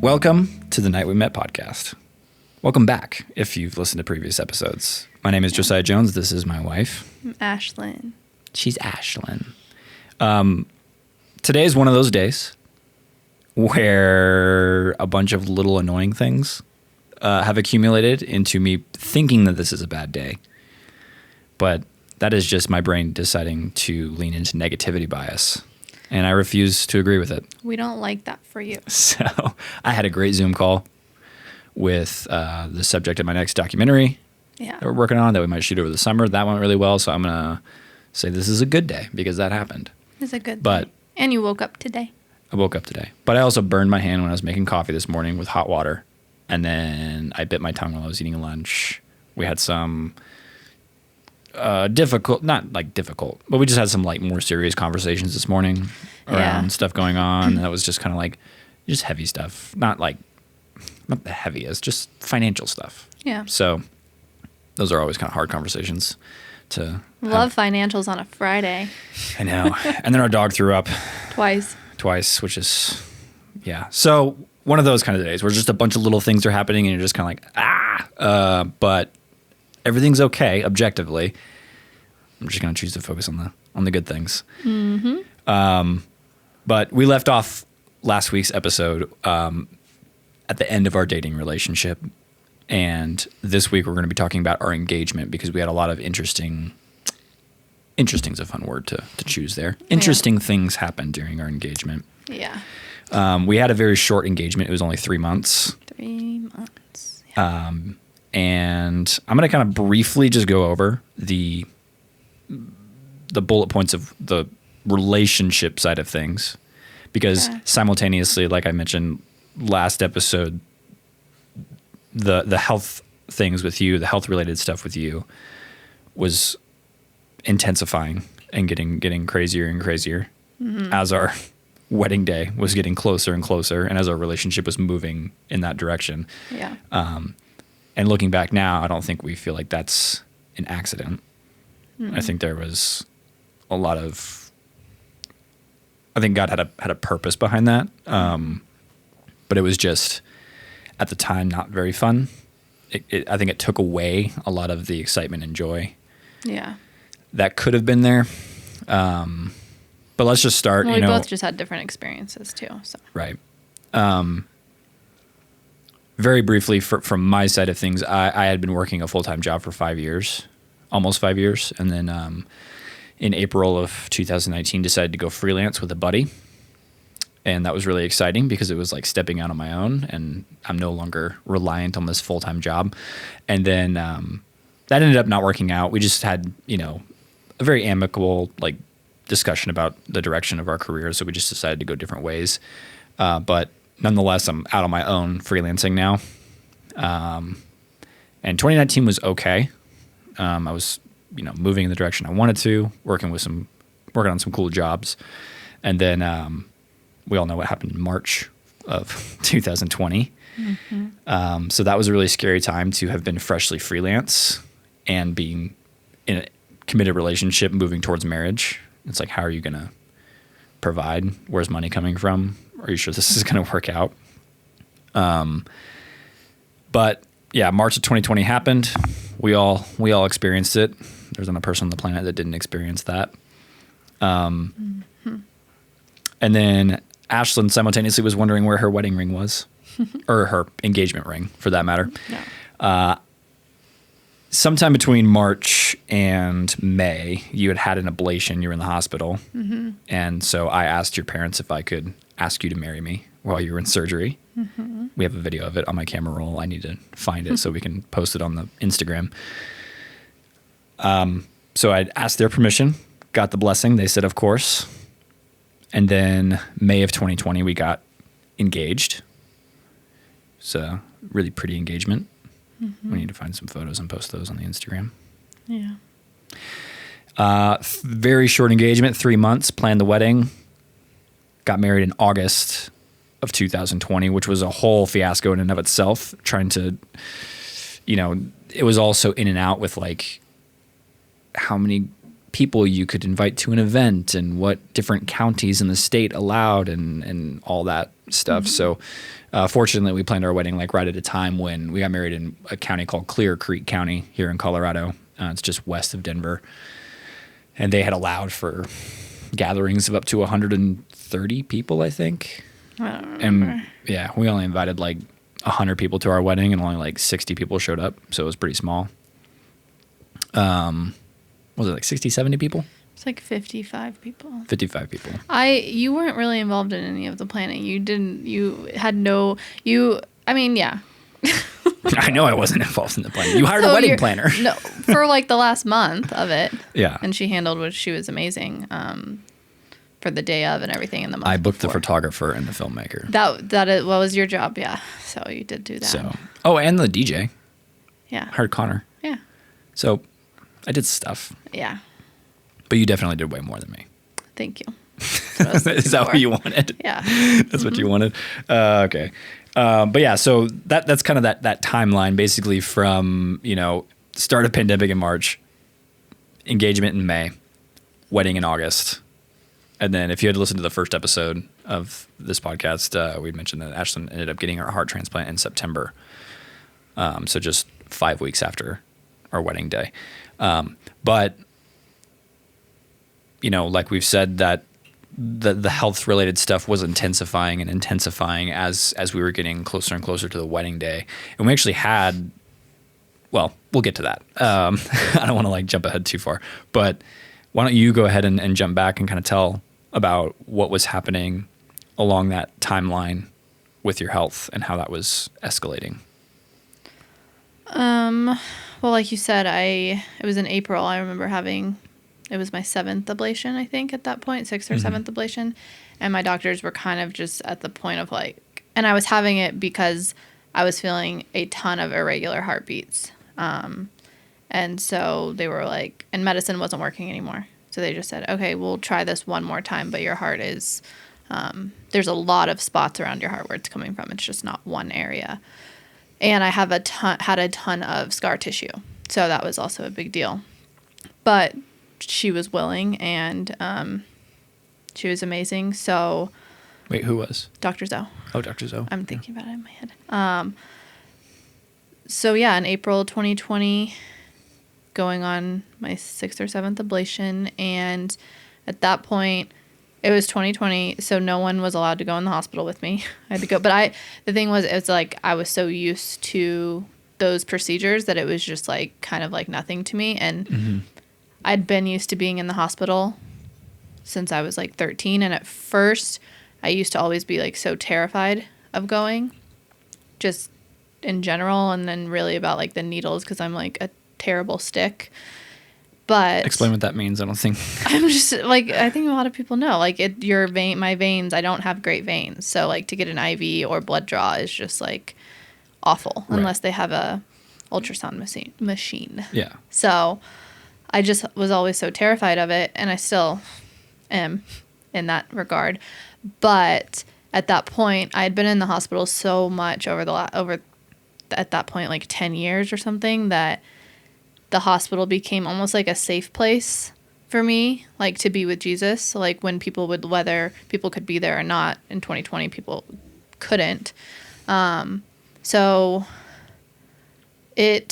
Welcome to the Night We Met podcast. Welcome back if you've listened to previous episodes. My name is Josiah Jones. This is my wife. I'm Ashlin. She's Ashlin. Today is one of those days where a bunch of little annoying things have accumulated into me thinking that this is a bad day. But that is just my brain deciding to lean into negativity bias. And I refuse to agree with it. We don't like that for you. So I had a great Zoom call with the subject of my next documentary that we're working on that we might shoot over the summer. That went really well. So I'm going to say this is a good day because that happened. It's a good day. And you woke up today. I woke up today. But I also burned my hand when I was making coffee this morning with hot water. And then I bit my tongue while I was eating lunch. We had some difficult, but we just had some like more serious conversations this morning around stuff going on. And that was just kind of like just heavy stuff. Not the heaviest, just financial stuff. Yeah. So those are always kind of hard conversations to love financials on a Friday. I know. And then our dog threw up Twice, which is, yeah. So one of those kind of days where just a bunch of little things are happening and you're just kind of like, but everything's okay objectively. I'm just going to choose to focus on the good things. Mm-hmm. But we left off last week's episode at the end of our dating relationship. And this week we're going to be talking about our engagement because we had a lot of interesting's a fun word to choose there. Interesting things happened during our engagement. Yeah. We had a very short engagement. It was only 3 months. 3 months. Yeah. And I'm going to kind of briefly just go over the bullet points of the relationship side of things because simultaneously, like I mentioned last episode, the health things with you, the health related stuff with you was intensifying and getting crazier and crazier as our wedding day was getting closer and closer and as our relationship was moving in that direction. Yeah. And looking back now, I don't think we feel like that's an accident. I think there was a lot of, I think God had a purpose behind that. But it was just at the time not very fun. I think it took away a lot of the excitement and joy. Yeah. That could have been there. But let's just start. Well, we both just had different experiences too. So. Right. Very briefly, from my side of things, I had been working a full-time job for 5 years, almost 5 years. And then in April of 2019, decided to go freelance with a buddy. And that was really exciting because it was like stepping out on my own and I'm no longer reliant on this full-time job. And then that ended up not working out. We just had, a very amicable like discussion about the direction of our career. So we just decided to go different ways. But nonetheless, I'm out on my own freelancing now. And 2019 was okay. I was, moving in the direction I wanted to, working on some cool jobs. And then we all know what happened in March of 2020. Mm-hmm. So that was a really scary time to have been freshly freelance and being in a committed relationship moving towards marriage. It's like, how are you going to provide? Where's money coming from? Are you sure this is going to work out? But yeah, March of 2020 happened. We all experienced it. There's not a person on the planet that didn't experience that. And then Ashlyn simultaneously was wondering where her wedding ring was, or her engagement ring, for that matter. No. Sometime between March and May, you had an ablation. You were in the hospital. Mm-hmm. And so I asked your parents if I could ask you to marry me while you were in surgery. Mm-hmm. We have a video of it on my camera roll. I need to find it so we can post it on the Instagram. So I asked their permission, got the blessing. They said, of course. And then May of 2020, we got engaged. It's a really pretty engagement. Mm-hmm. We need to find some photos and post those on the Instagram. Yeah. Very short engagement, 3 months, planned the wedding. Got married in August of 2020, which was a whole fiasco in and of itself. Trying to, it was also in and out with like how many people you could invite to an event and what different counties in the state allowed and all that stuff. So fortunately, we planned our wedding like right at a time when we got married in a county called Clear Creek County here in Colorado. It's just west of Denver. And they had allowed for gatherings of up to 130 people, I think. I don't remember. And yeah, we only invited like 100 people to our wedding and only like 60 people showed up. So it was pretty small. Was it like 60, 70 people? It's like 55 people. 55 people. You weren't really involved in any of the planning. I mean, yeah. I know I wasn't involved in the planning. You hired a wedding planner. No, for like the last month of it. Yeah. And she handled what she was amazing for the day of and everything in the month I booked before. the photographer and the filmmaker. That is, what was your job? Yeah. So you did do that. So, and the DJ. Yeah. Hired Connor. Yeah. So I did stuff. Yeah. But you definitely did way more than me. Thank you. Is that what you wanted? Yeah. That's what you wanted? Okay. But yeah, so that's kind of that timeline basically from, start of pandemic in March, engagement in May, wedding in August. And then if you had listened to the first episode of this podcast, we'd mentioned that Ashlin ended up getting her heart transplant in September. So just 5 weeks after our wedding day. But, like we've said, that the health related stuff was intensifying as we were getting closer and closer to the wedding day. And we actually had, well, we'll get to that. I don't want to jump ahead too far, but why don't you go ahead and jump back and kind of tell about what was happening along that timeline with your health and how that was escalating. Well, like you said, it was in April. I remember it was my 7th ablation, I think, at that point, 6th or 7th ablation. And my doctors were kind of just at the point of and I was having it because I was feeling a ton of irregular heartbeats. And so they were and medicine wasn't working anymore. So they just said, okay, we'll try this one more time, but your heart is, there's a lot of spots around your heart where it's coming from. It's just not one area. And I had a ton of scar tissue. So that was also a big deal. But she was willing and she was amazing. So. Wait, who was? Dr. Zoe. Oh, Dr. Zoe. I'm thinking about it in my head. So yeah, in April 2020, going on my 6th or 7th ablation. And at that point, it was 2020, so no one was allowed to go in the hospital with me. I had to go. But the thing was, it's I was so used to those procedures that it was just kind of nothing to me. And I'd been used to being in the hospital since I was 13. And at first, I used to always be so terrified of going, just in general. And then really about the needles, because I'm a terrible stick. But explain what that means. I don't think I'm just I think a lot of people know my veins, I don't have great veins. So to get an IV or blood draw is just awful unless they have a ultrasound machine. Yeah. So I just was always so terrified of it, and I still am in that regard. But at that point, I had been in the hospital so much over at that point 10 years or something that the hospital became almost a safe place for me, to be with Jesus. So when whether people could be there or not. In 2020, people couldn't. So I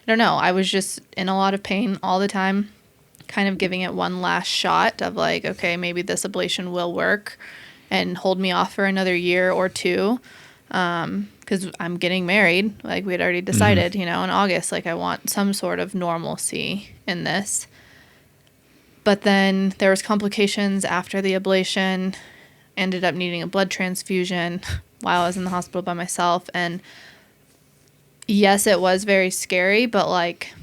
don't know. I was just in a lot of pain all the time, kind of giving it one last shot of okay, maybe this ablation will work and hold me off for another year or two. Because I'm getting married, we had already decided, in August, I want some sort of normalcy in this. But then there was complications after the ablation, ended up needing a blood transfusion while I was in the hospital by myself. And yes, it was very scary, but like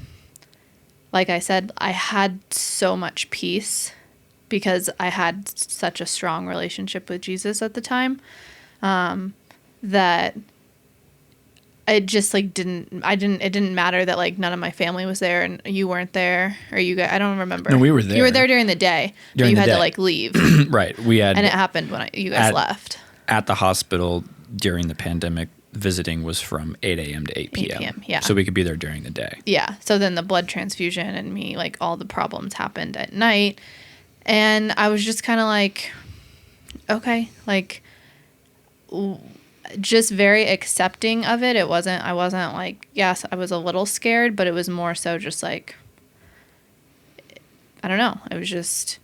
I said, I had so much peace because I had such a strong relationship with Jesus at the time, that it just it didn't matter that none of my family was there and you weren't there, or you guys, I don't remember. No, we were there. You were there during the day, but you had to leave. Right. We had, and it happened when you guys left. At the hospital during the pandemic visiting was from 8 a.m. to 8 p.m. 8 p.m., yeah. So we could be there during the day. Yeah. So then the blood transfusion and me, like all the problems happened at night. And I was just kind of like, okay, like just very accepting of it. I wasn't like, yes, I was a little scared, but it was more so just like, I don't know. It was just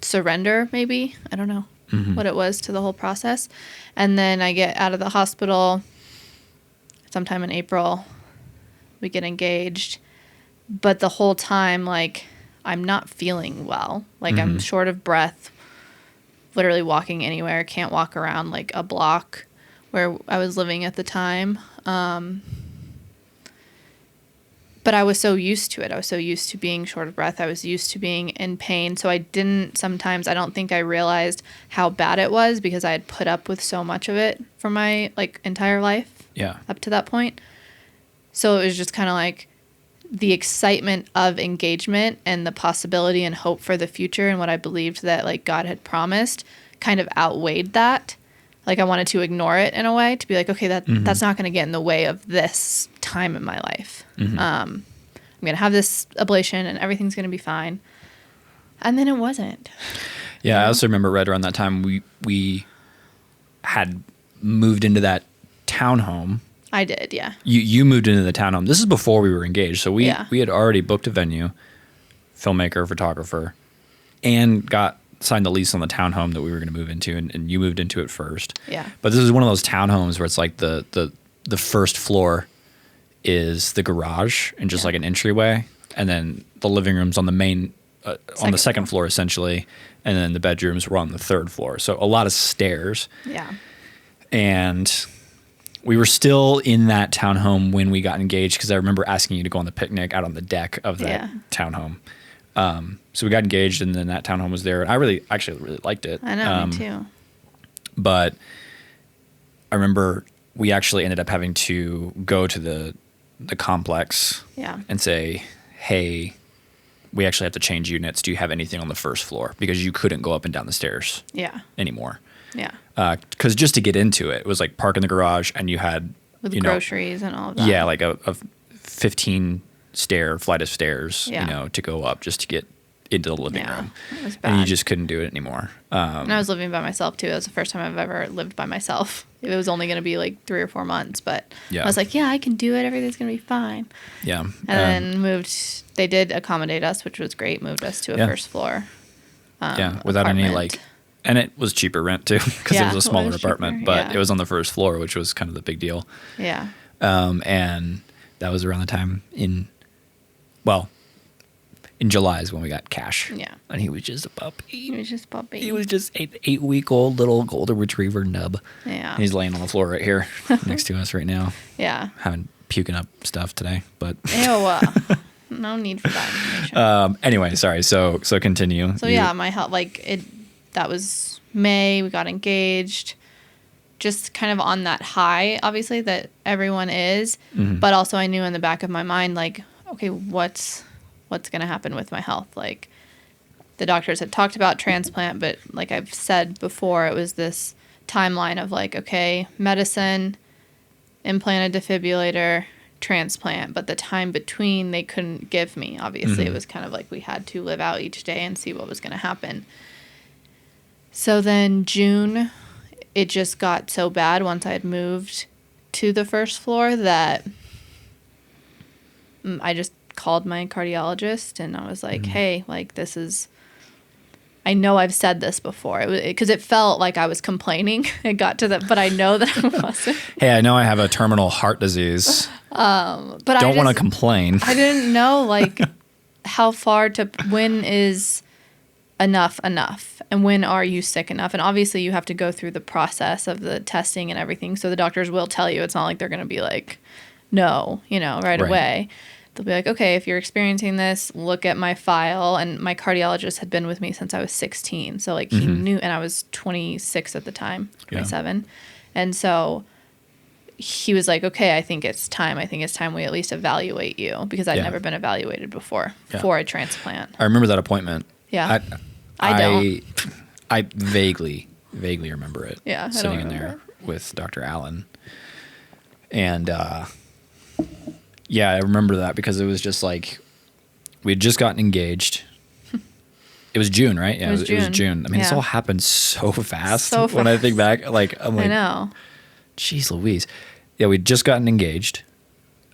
surrender, maybe. I don't know what it was to the whole process. And then I get out of the hospital sometime in April. We get engaged. But the whole time, like, I'm not feeling well. Like, I'm short of breath, literally walking anywhere. Can't walk around, like, a block where I was living at the time. But I was so used to it. I was so used to being short of breath. I was used to being in pain. So I don't think I realized how bad it was because I had put up with so much of it for my, like, entire life. Yeah. Up to that point. So it was just kind of like the excitement of engagement and the possibility and hope for the future and what I believed that, like, God had promised kind of outweighed that. Like, I wanted to ignore it in a way, to be like, okay, that's not going to get in the way of this time in my life. I'm going to have this ablation and everything's going to be fine. And then it wasn't. Yeah, I also remember right around that time we had moved into that townhome. I did, yeah. You moved into the townhome. This is before we were engaged. So we had already booked a venue, filmmaker, photographer, and signed the lease on the townhome that we were going to move into, and you moved into it first. Yeah. But this is one of those townhomes where it's like the first floor is the garage and just like an entryway, and then the living room's on the main on the second floor essentially, and then the bedrooms were on the third floor. So a lot of stairs. Yeah. And we were still in that townhome when we got engaged because I remember asking you to go on the picnic out on the deck of that townhome. So we got engaged, and then that townhome was there. And I actually really liked it. I know, me too. But I remember we actually ended up having to go to the complex and say, hey, we actually have to change units. Do you have anything on the first floor? Because you couldn't go up and down the stairs anymore. Yeah. Because just to get into it, it was like park in the garage, and you had with groceries and all of that. Yeah, like a 15 flight of stairs, to go up just to get into the living room. It was bad. And you just couldn't do it anymore. And I was living by myself too. That was the first time I've ever lived by myself. It was only going to be like 3 or 4 months, but I was like, yeah, I can do it. Everything's going to be fine. Yeah. And then moved. They did accommodate us, which was great. Moved us to a first floor. Without any and it was cheaper rent too because it was a smaller apartment, but it was on the first floor, which was kind of the big deal. Yeah. And that was around the time in July is when we got Cash. Yeah. And he was just a puppy. He was just 8-week-old little golden retriever nub. Yeah. And he's laying on the floor right here next to us right now. Yeah. Puking up stuff today, but. Ew. No need for that information. Anyway, sorry. So continue. So my health, that was May. We got engaged. Just kind of on that high, obviously, that everyone is. Mm-hmm. But also I knew in the back of my mind, like, okay, what's going to happen with my health? Like, the doctors had talked about transplant, but like I've said before, it was this timeline of like, okay, medicine, implanted defibrillator, transplant. But the time between they couldn't give me. Obviously, It was kind of like we had to live out each day and see what was going to happen. So then June, it just got so bad once I had moved to the first floor that I just called my cardiologist and I was like, hey, like this is, I know I've said this before because it felt like I was complaining. It got to that, but I know that I wasn't. Hey, I know I have a terminal heart disease. But I don't want to complain. I didn't know like how far when is enough and when are you sick enough? And obviously you have to go through the process of the testing and everything. So the doctors will tell you. It's not like they're going to be like, no, right away. They'll be like, okay, if you're experiencing this, look at my file. And my cardiologist had been with me since I was 16. So like he knew, and I was 26 at the time, 27. Yeah. And so he was like, okay, I think it's time we at least evaluate you because I'd never been evaluated before for a transplant. I remember that appointment. Yeah. I don't. I vaguely vaguely remember it. Yeah, I don't sitting in remember. there with Dr. Allen. And yeah, I remember that because it was just like we had just gotten engaged. It was June, right? Yeah, It was June. I mean, this Yeah. all happened so fast. So When I think fast. back, like I'm I like, know. geez Louise. Yeah, we'd just gotten engaged.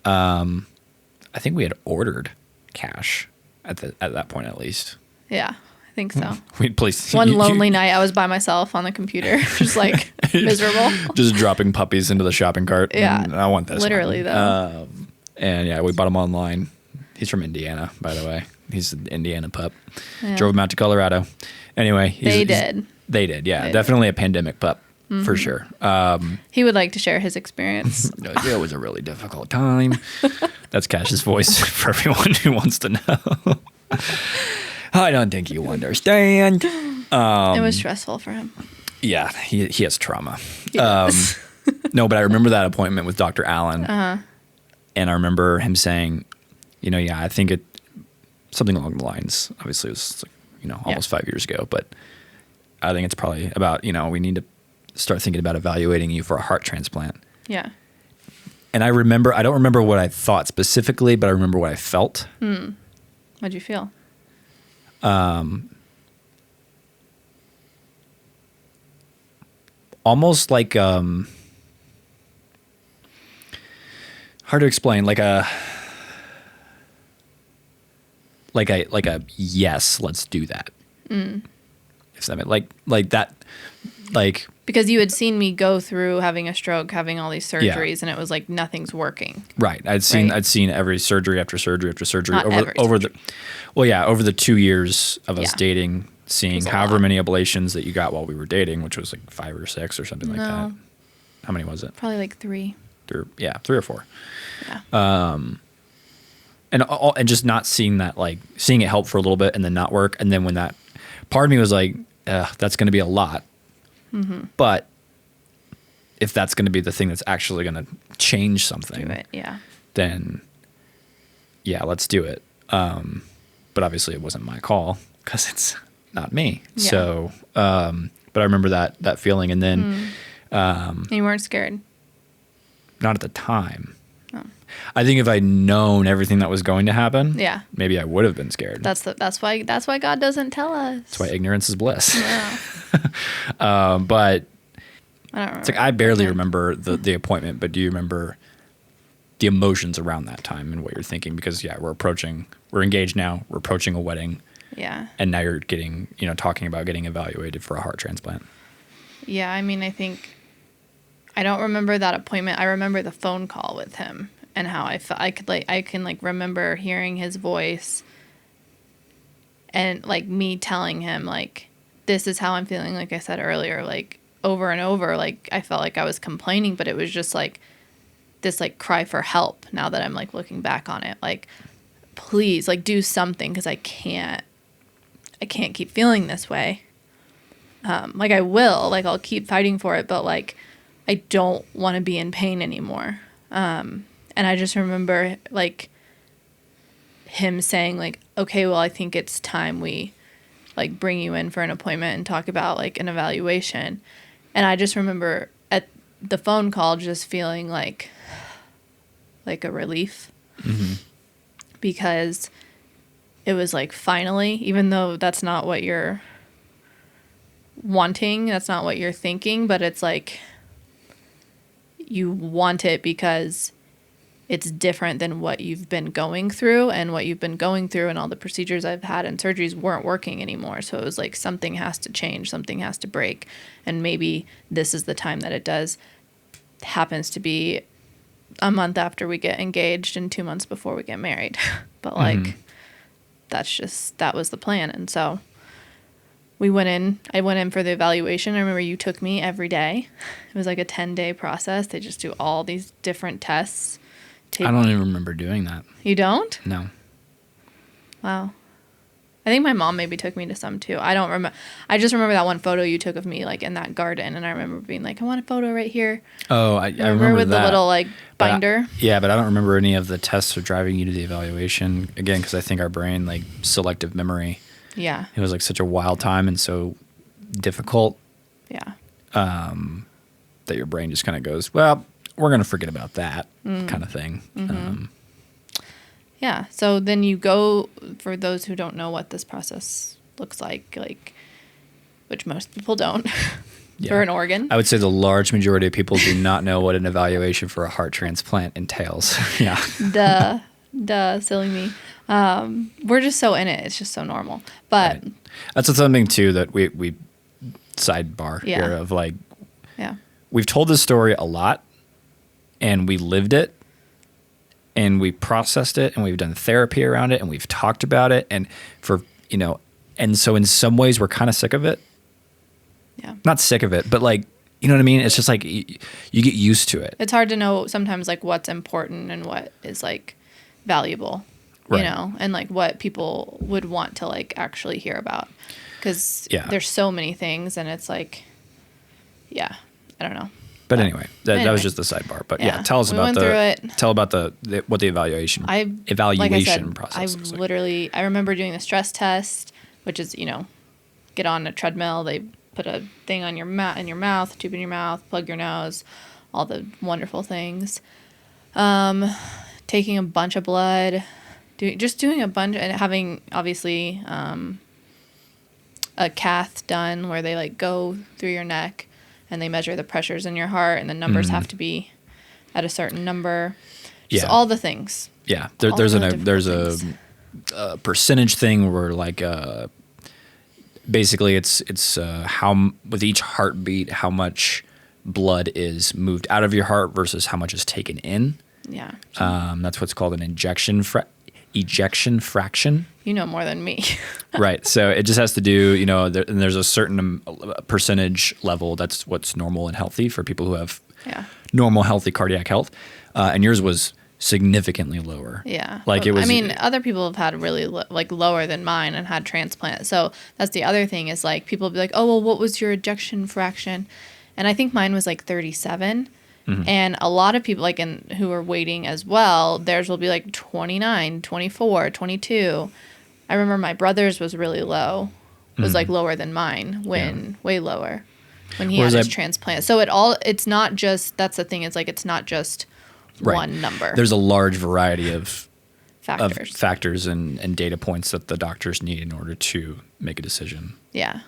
I think we had ordered cash at that point at least. Yeah, I think so. We'd placed One lonely night, I was by myself on the computer, just like miserable. just dropping puppies into the shopping cart. Yeah, and I want this. literally, one. though. And yeah, we bought him online. He's from Indiana, by the way. He's an Indiana pup. Yeah. Drove him out to Colorado. Anyway, They did. They did. Yeah, They definitely a pandemic pup for sure. He would like to share his experience. It was a really difficult time. That's Cash's voice for everyone who wants to know. I don't think you understand. It was stressful for him. Yeah, he has trauma. He does. No, but I remember that appointment with Dr. Allen. Uh-huh. And I remember him saying, yeah, I think something along the lines, obviously it was, almost 5 years ago, but I think it's probably about, we need to start thinking about evaluating you for a heart transplant. Yeah. And I don't remember what I thought specifically, but I remember what I felt. What'd you feel? Almost like, hard to explain, like a yes, let's do that. If that like that, like Because you had seen me go through having a stroke, having all these surgeries, and it was like nothing's working. right. I'd seen every surgery after surgery after surgery over the 2 years of us Yeah. dating, seeing was a however lot. many ablations that you got while we were dating, which was like 5 or 6 or something like that. No. How many was it? Probably like 3. 3 or 4. Yeah. And just not seeing that, like seeing it help for a little bit and then not work, and then when that part of me was like, that's going to be a lot, but if that's going to be the thing that's actually going to change something, Do it. Yeah. then yeah, let's do it. But obviously it wasn't my call because it's not me. Yeah. So, but I remember that feeling, and then And you weren't scared. not at the time. Oh. I think if I'd known everything that was going to happen, Yeah. maybe I would have been scared. That's why God doesn't tell us. That's why ignorance is bliss. Yeah. But I don't remember. it's like I barely remember the appointment, but do you remember the emotions around that time and what you're thinking? Because yeah, we're engaged now, we're approaching a wedding, Yeah. and now you're getting, talking about getting evaluated for a heart transplant. Yeah, I mean, I don't remember that appointment. I remember the phone call with him and how I felt. I can remember hearing his voice and like me telling him like, this is how I'm feeling. Like I said earlier, like over and over, like I felt like I was complaining, but it was just like this like cry for help. Now that I'm like looking back on it, like, please like do something. 'Cause I can't keep feeling this way. Like I will, like I'll keep fighting for it, but like I don't want to be in pain anymore. And I just remember like him saying like, okay, well, I think it's time we like bring you in for an appointment and talk about like an evaluation. And I just remember at the phone call just feeling like a relief, because it was like finally, even though that's not what you're wanting, that's not what you're thinking, but it's like you want it because it's different than what you've been going through, and what you've been going through and all the procedures I've had and surgeries weren't working anymore. So it was like something has to change, something has to break, and maybe this is the time that it does. Happens to be a month after we get engaged and 2 months before we get married. But like that was the plan. And so I went in for the evaluation. I remember you took me every day. It was like a 10-day process. They just do all these different tests. I don't even remember doing that. You don't? No. Wow. I think my mom maybe took me to some too. I don't remember. I just remember that one photo you took of me like in that garden, and I remember being like, I want a photo right here. Oh, I remember with that. the little like binder. But I don't remember any of the tests or driving you to the evaluation. Again, because I think our brain, like selective memory. Yeah. It was like such a wild time and so difficult Yeah. That your brain just kind of goes, well, we're going to forget about that kind of thing. Yeah. So then you go, for those who don't know what this process looks like, which most people don't, for an organ. I would say the large majority of people do not know what an evaluation for a heart transplant entails. Yeah. Duh, silly me. We're just so in it. It's just so normal. But right. That's something too that we sidebar here of like, we've told this story a lot and we lived it and we processed it and we've done therapy around it and we've talked about it. And and so in some ways we're kind of sick of it. Yeah. Not sick of it, but like, you know what I mean? It's just like you get used to it. It's hard to know sometimes like what's important and what is like valuable, right. and like what people would want to like actually hear about. Because there's so many things and it's like, I don't know. But anyway, that was just the sidebar. But tell us about what the evaluation process looks like. I remember doing the stress test, which is, get on a treadmill, they put a thing on your in your mouth, tube in your mouth, plug your nose, all the wonderful things. Taking a bunch of blood, doing a bunch, and having obviously a cath done where they like go through your neck and they measure the pressures in your heart and the numbers have to be at a certain number. Just all the things. Yeah, there's a percentage thing where like basically it's how with each heartbeat how much blood is moved out of your heart versus how much is taken in. Yeah. That's what's called an ejection fraction. You know more than me. Right. So it just has to do, and there's a certain percentage level that's what's normal and healthy for people who have normal, healthy cardiac health. And yours was significantly lower. Yeah. Like it was. I mean, other people have had really lower than mine and had transplant. So that's the other thing is like people will be like, oh, well, what was your ejection fraction? And I think mine was like 37. And a lot of people who are waiting as well, theirs will be like 29, 24, 22. I remember my brother's was really low. It was like lower than mine way lower when he had his transplant. So it's not just, that's the thing. It's like, it's not just one number. There's a large variety of factors and data points that the doctors need in order to make a decision. Yeah.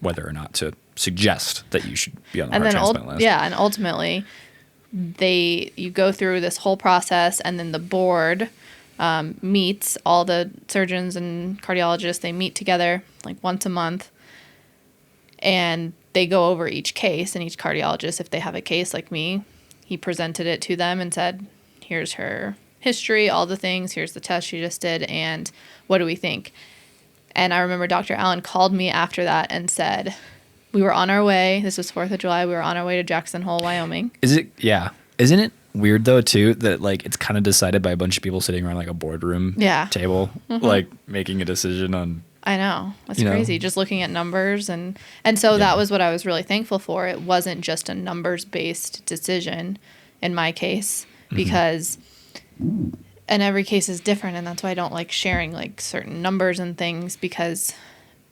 Whether or not to suggest that you should be on the heart transplant list. Yeah, and ultimately, you go through this whole process, and then the board meets, all the surgeons and cardiologists, they meet together like once a month, and they go over each case, and each cardiologist, if they have a case like me, he presented it to them and said, here's her history, all the things, here's the test she just did, and what do we think? And I remember Dr. Allen called me after that and said, we were on our way. This was 4th of July. We were on our way to Jackson Hole, Wyoming. Isn't it weird though too that like it's kind of decided by a bunch of people sitting around like a boardroom table, like making a decision on. I know. That's crazy. Just looking at numbers and so that was what I was really thankful for. It wasn't just a numbers based decision in my case because and every case is different, and that's why I don't like sharing like certain numbers and things because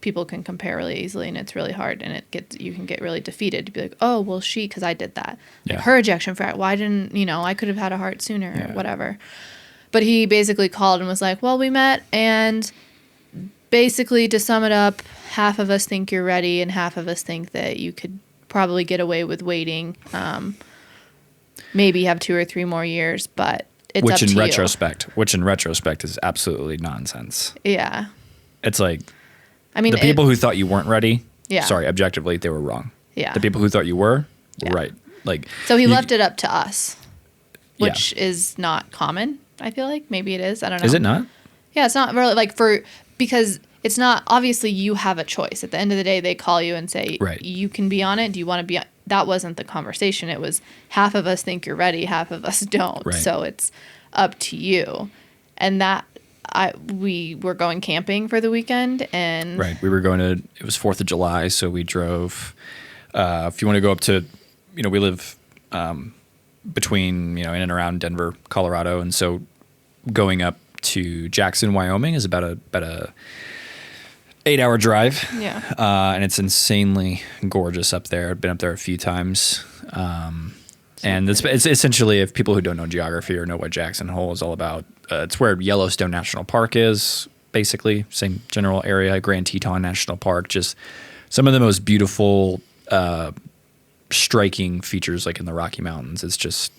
people can compare really easily and it's really hard and you can get really defeated to be like, oh, well, because I did that. Like her ejection fraction, why didn't, I could have had a heart sooner or whatever. But he basically called and was like, well, we met and basically to sum it up, half of us think you're ready and half of us think that you could probably get away with waiting. Maybe have 2 or 3 more years, but it's up to you. Which in retrospect is absolutely nonsense. Yeah. It's like, I mean, the people who thought you weren't ready, objectively, they were wrong. Yeah. The people who thought you were right. Like, so he left it up to us, which is not common, I feel like. Maybe it is. I don't know. Is it not? Yeah, it's not really because it's not, obviously you have a choice. At the end of the day, they call you and say, you can be on it. Do you want to be on? That wasn't the conversation. It was half of us think you're ready, half of us don't. Right. So it's up to you. And that, we were going camping for the weekend and we were going to, it was 4th of July. So we drove, if you want to go up to, we live, between, in and around Denver, Colorado. And so going up to Jackson, Wyoming is about a 8-hour drive. Yeah. And it's insanely gorgeous up there. I've been up there a few times. And it's essentially, if people who don't know geography or know what Jackson Hole is all about, it's where Yellowstone National Park is, basically. Same general area, Grand Teton National Park. Just some of the most beautiful, striking features like in the Rocky Mountains. It's just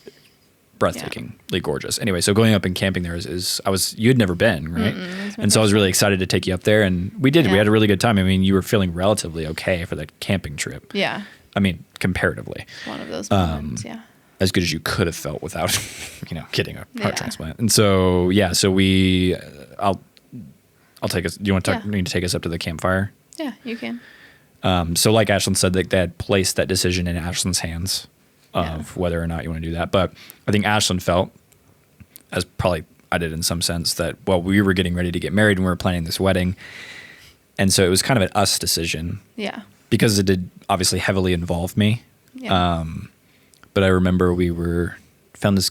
breathtakingly gorgeous. Anyway, so going up and camping there you had never been, right? And so I was really excited to take you up there, and we did. Yeah. We had a really good time. I mean, you were feeling relatively okay for that camping trip. Yeah. I mean, comparatively. One of those moments, yeah. As good as you could have felt without, getting a heart transplant. And so, I'll take us. Do you want to need to take us up to the campfire? Yeah, you can. So like Ashlin said, they had placed that decision in Ashlin's hands of whether or not you want to do that. But I think Ashlin felt, as probably I did in some sense, that, well, we were getting ready to get married and we were planning this wedding. And so it was kind of an us decision. Yeah. Because it did obviously heavily involve me. Yeah. But I remember found this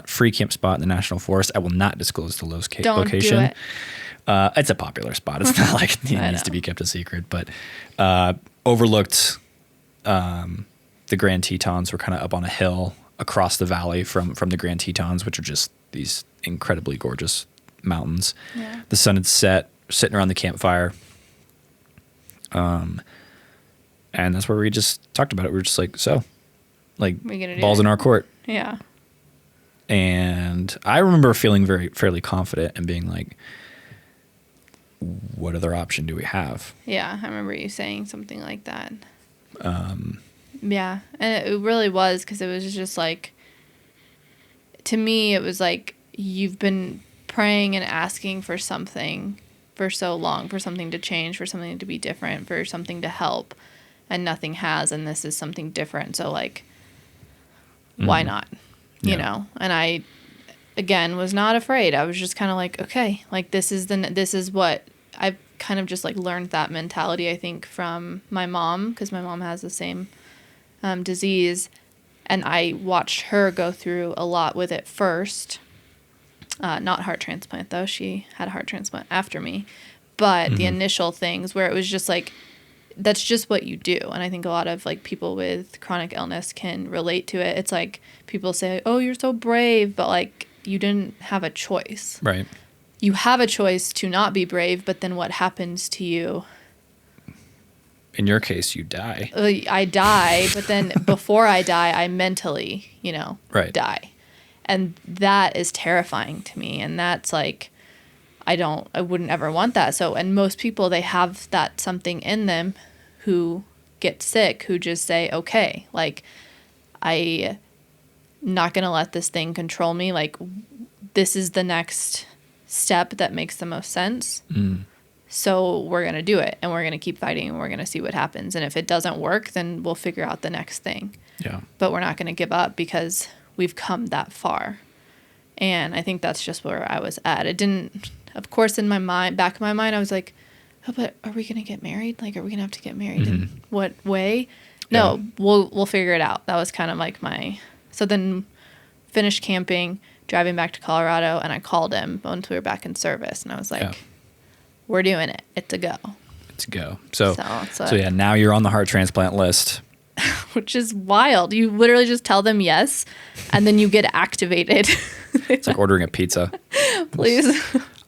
free camp spot in the National Forest. I will not disclose the location. Don't do it. It's a popular spot. It's not like it needs to be kept a secret, but overlooked the Grand Tetons. We're kind of up on a hill across the valley from the Grand Tetons, which are just these incredibly gorgeous mountains. Yeah. The sun had set, sitting around the campfire. And that's where we just talked about it. We were just like, balls in our court. Yeah. And I remember feeling fairly confident and being like, what other option do we have? Yeah, I remember you saying something like that. Yeah, and it really was, because it was just like, to me, it was like, you've been praying and asking for something for so long, for something to change, for something to be different, for something to help, and nothing has, and this is something different. So like, why not? You know? And I, again, was not afraid. I was just kind of like, okay, like this is what I've kind of just like learned that mentality, I think, from my mom, because my mom has the same disease, and I watched her go through a lot with it first. Not heart transplant though. She had a heart transplant after me, but the initial things where it was just like, that's just what you do. And I think a lot of like people with chronic illness can relate to it. It's like people say, oh, you're so brave, but like you didn't have a choice. Right. You have a choice to not be brave, but then what happens to you? In your case, you die. I die, but then before I die, I mentally, die. And that is terrifying to me. And that's like, I wouldn't ever want that. So, and most people, they have that something in them who get sick, who just say, okay, like, I'm not going to let this thing control me. Like, this is the next step that makes the most sense. So we're going to do it, and we're going to keep fighting, and we're going to see what happens. And if it doesn't work, then we'll figure out the next thing. Yeah. But we're not going to give up, because we've come that far. And I think that's just where I was at. It didn't, of course, in my mind, back of my mind, I was like, oh, but are we going to get married? Like, are we going to have to get married in what way? No, we'll figure it out. That was kind of like so then finished camping, driving back to Colorado, and I called him once we were back in service, and I was like, we're doing it. It's a go. It's a go. So yeah, now you're on the heart transplant list. Which is wild. You literally just tell them yes, and then you get activated. It's like ordering a pizza. Please.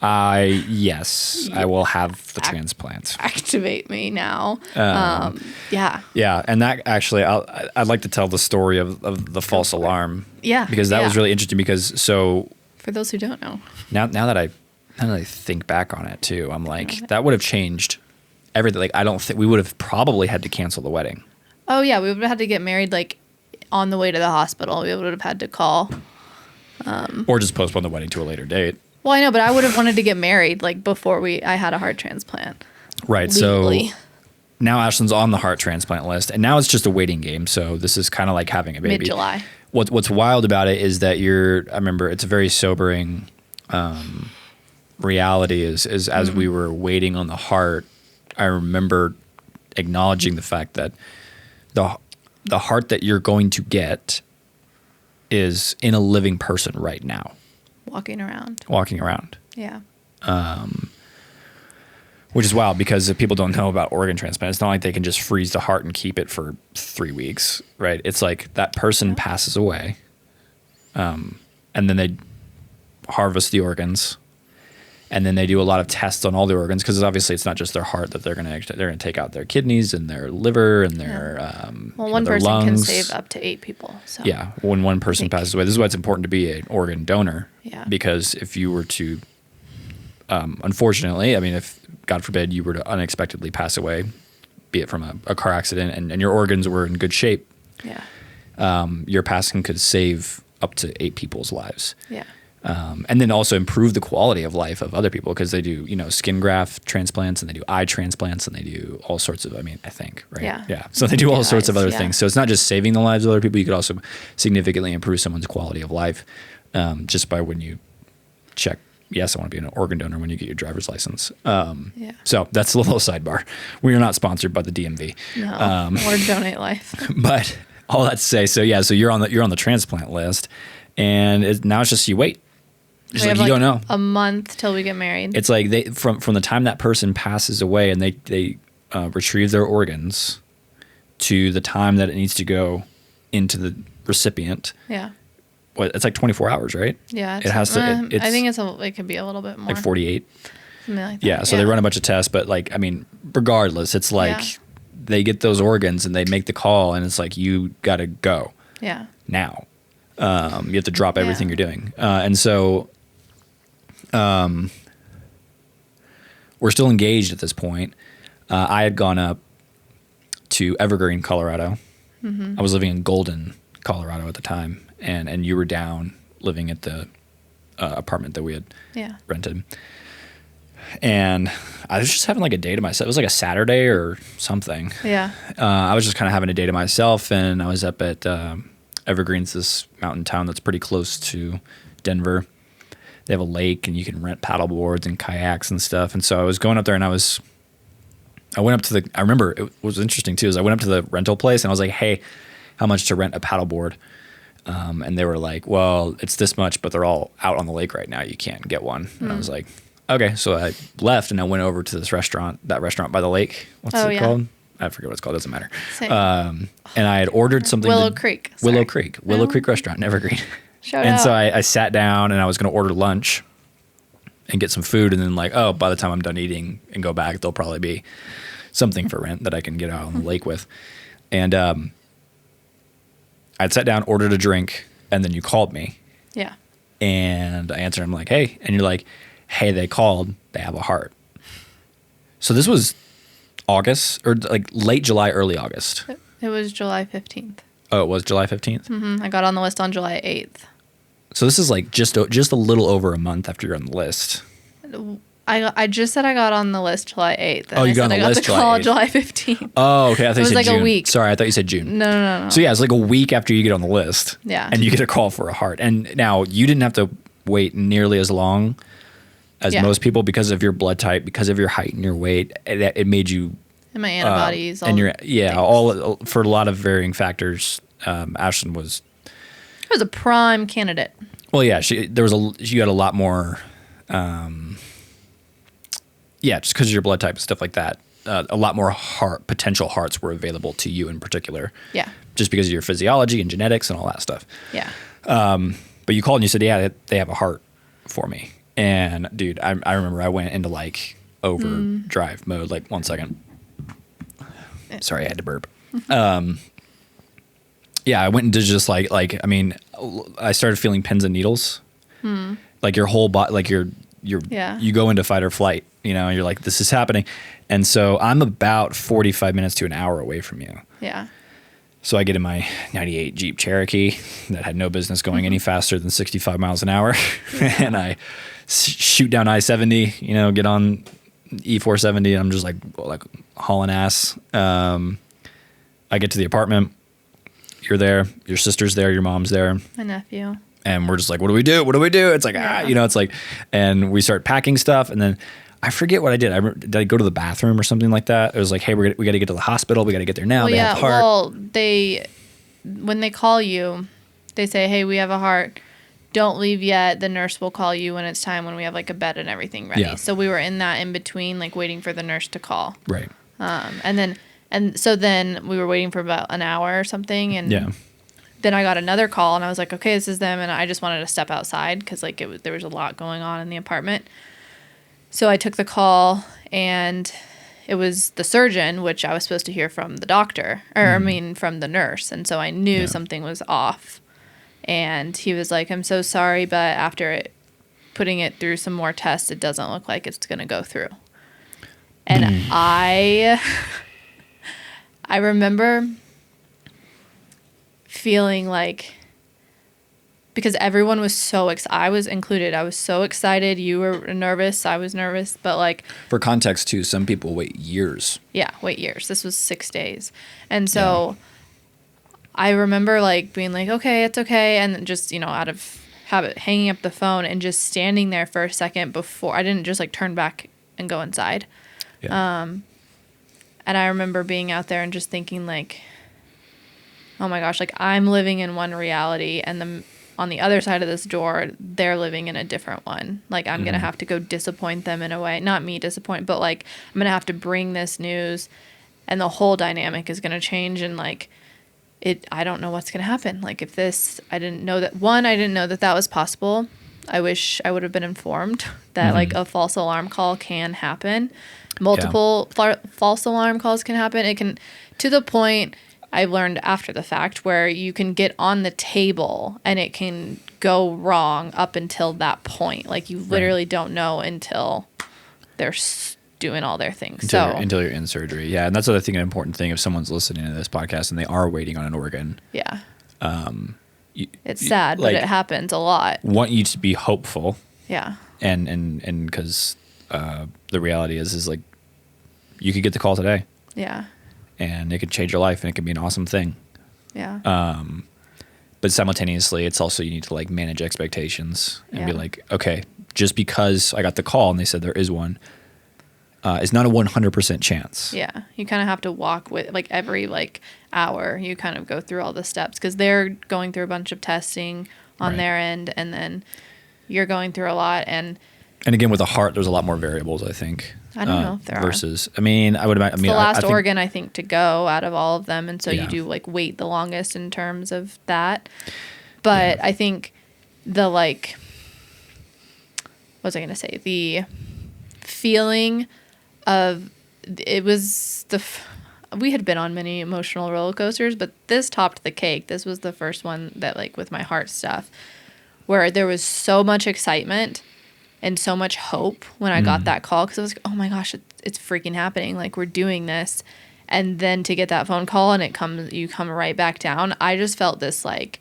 Yes, I will have the transplant. Activate me now. Yeah. Yeah, and that actually, I'd like to tell the story of the false alarm. Yeah. Because that was really interesting. Because for those who don't know, now that I think back on it too, I'm like, that would have changed everything. Like, I don't think we would have probably had to cancel the wedding. Oh yeah, we would have had to get married like on the way to the hospital. We would have had to call. Or just postpone the wedding to a later date. Well, I know, but I would have wanted to get married like before I had a heart transplant. Right. Legally. So now Ashlin's on the heart transplant list, and now it's just a waiting game. So this is kind of like having a baby. Mid-July. What's wild about it is that I remember it's a very sobering reality is as we were waiting on the heart, I remember acknowledging the fact that the heart that you're going to get is in a living person right now. Walking around. Walking around. Yeah. Which is wild because if people don't know about organ transplant, it's not like they can just freeze the heart and keep it for 3 weeks, right? It's like that person passes away, and then they harvest the organs, and then they do a lot of tests on all the organs because obviously it's not just their heart that they're gonna take out their kidneys and their liver and their one their person can lungs. save up to 8 people. So Yeah, when one person passes away, this is why it's important to be an organ donor. Yeah. Because if you were to, unfortunately, I mean, if God forbid you were to unexpectedly pass away, be it from a car accident, and your organs were in good shape, your passing could save up to 8 people's lives. Yeah. And then also improve the quality of life of other people because they do, skin graft transplants and they do eye transplants and they do all sorts of, I think, right? Yeah. So they do all sorts of other yeah. things. So it's not just saving the lives of other people. You could also significantly improve someone's quality of life just by when you check, yes, I want to be an organ donor when you get your driver's license. So that's a little sidebar. We are not sponsored by the DMV. No, or Donate Life. But all that to say, so you're on the transplant list, and now it's just you wait. Just like you don't know. A month till we get married. It's like they from the time that person passes away and they retrieve their organs to the time that it needs to go into the recipient. Yeah. It's like 24 hours, right? Yeah. It has to. I think it could be a little bit more. Like 48. Something like that. Yeah. So they run a bunch of tests, but regardless, it's like they get those organs and they make the call, and it's like you got to go. Yeah. Now, you have to drop everything you're doing, and so. We're still engaged at this point. I had gone up to Evergreen, Colorado. Mm-hmm. I was living in Golden, Colorado at the time, and you were down living at the apartment that we had rented. And I was just having like a day to myself. It was like a Saturday or something. Yeah. I was just kind of having a day to myself, and I was up at Evergreen's, this mountain town that's pretty close to Denver. They have a lake and you can rent paddle boards and kayaks and stuff. And so I was going up there and I went up to I remember it was interesting too, is I went up to the rental place and I was like, hey, how much to rent a paddle board? And they were like, well, it's this much, but they're all out on the lake right now. You can't get one. And I was like, okay. So I left and I went over to this restaurant by the lake. What's it called? I forget what it's called. It doesn't matter. And I had ordered something. Willow Creek Restaurant in Evergreen. Shout out. So I sat down and I was going to order lunch and get some food. And then by the time I'm done eating and go back, there'll probably be something for rent that I can get out on the lake with. And I'd sat down, ordered a drink, and then you called me. Yeah. And I answered. I'm like, hey. And you're like, hey, they called. They have a heart. So this was August or like late July, early August. It was July 15th. Oh, it was July 15th? Mm-hmm. I got on the list on July 8th. So this is like just a little over a month after you're on the list. I just said I got on the list July 8th. Oh, you got on the list July 8th. July 15th. Oh, okay. I thought you said like June. A week. Sorry, I thought you said June. No. So yeah, it's like a week after you get on the list. Yeah. And you get a call for a heart. And now you didn't have to wait nearly as long as most people because of your blood type, because of your height and your weight. It made you. And my antibodies. All for a lot of varying factors. Ashlin was. It was a prime candidate. Well, yeah, you had a lot more. Just because of your blood type and stuff like that, a lot more potential hearts were available to you in particular. Yeah. Just because of your physiology and genetics and all that stuff. Yeah. But you called and you said, yeah, they have a heart for me. And dude, I remember I went into like overdrive mode. Like 1 second. Sorry, I had to burp. Yeah, I went into just I started feeling pins and needles. Like your whole body, like you go into fight or flight, you're like, this is happening. And so I'm about 45 minutes to an hour away from you. Yeah. So I get in my 98 Jeep Cherokee that had no business going any faster than 65 miles an hour. And I shoot down I-70, get on E470. And I'm just like hauling ass. I get to the apartment. You're there. Your sister's there. Your mom's there. My nephew. And we're just like, what do we do? What do we do? It's like, it's like, and we start packing stuff. And then I forget what I did. Did I go to the bathroom or something like that? It was like, hey, we got to get to the hospital. We got to get there now. Well, they have a heart. Well, when they call you, they say, hey, we have a heart. don't leave yet. The nurse will call you when it's time, when we have like a bed and everything ready. Yeah. So we were in that in between, like waiting for the nurse to call. Right. And so then we were waiting for about an hour or something. And Yeah. then I got another call and I was like, okay, this is them. And I just wanted to step outside because like there was a lot going on in the apartment. So I took the call and it was the surgeon, which I was supposed to hear from the doctor, from the nurse. And so I knew something was off. And he was like, I'm so sorry, but after putting it through some more tests, it doesn't look like it's going to go through. And I remember feeling like, because everyone was so excited, I was included. I was so excited. You were nervous. I was nervous. But like, for context too, some people wait years. Yeah, wait years. This was 6 days. And so I remember like being like, okay, it's okay. And just, out of habit, hanging up the phone and just standing there for a second before I didn't just like turn back and go inside. Yeah. And I remember being out there and just thinking like, oh my gosh, like I'm living in one reality and on the other side of this door, they're living in a different one. Like I'm going to have to go disappoint them in a way. Not me disappoint, but like I'm going to have to bring this news and the whole dynamic is going to change. And like I don't know what's going to happen. Like if I didn't know that was possible. I wish I would have been informed that like a false alarm call can happen. Multiple false alarm calls can happen. It can, to the point I learned after the fact, where you can get on the table and it can go wrong up until that point. Like you literally don't know until they're doing all their things. Until you're in surgery. Yeah. And that's I think an important thing if someone's listening to this podcast and they are waiting on an organ. Yeah. It's sad, like, but it happens a lot. Want you to be hopeful. Yeah. And because the reality is like you could get the call today. Yeah. And it could change your life and it could be an awesome thing. Yeah. But simultaneously, it's also you need to like manage expectations and be like, okay, just because I got the call and they said there is one, it's not a 100% chance. Yeah. You kind of have to walk with like every like hour. You kind of go through all the steps because they're going through a bunch of testing on their end, and then you're going through a lot. And again, with the heart, there's a lot more variables, I think. I don't know if there versus, I mean, I would imagine. It's the last organ, I think, to go out of all of them. And so Yeah. you do like wait the longest in terms of that. But I think the like, what was I going to say? The feeling of, it was we had been on many emotional roller coasters, but this topped the cake. This was the first one that like with my heart stuff, where there was so much excitement and so much hope when I got that call, because I was like, oh my gosh, it's freaking happening. Like we're doing this. And then to get that phone call and you come right back down. I just felt this like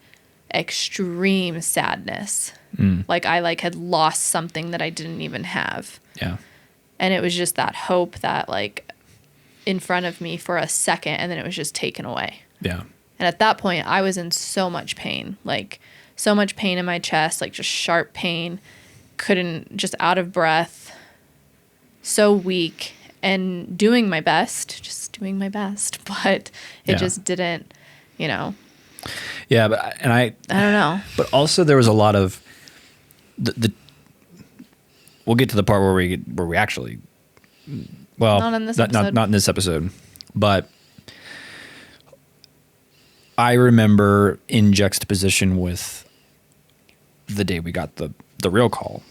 extreme sadness. Like I like had lost something that I didn't even have. Yeah. And it was just that hope that like in front of me for a second, and then it was just taken away. Yeah. And at that point I was in so much pain, like so much pain in my chest, like just sharp pain, just out of breath, so weak, and doing my best, but it just didn't, Yeah. But, I don't know. But also there was a lot of we'll get to the part where we actually, well, Not in this episode. Not in this episode, but I remember in juxtaposition with the day we got the real call.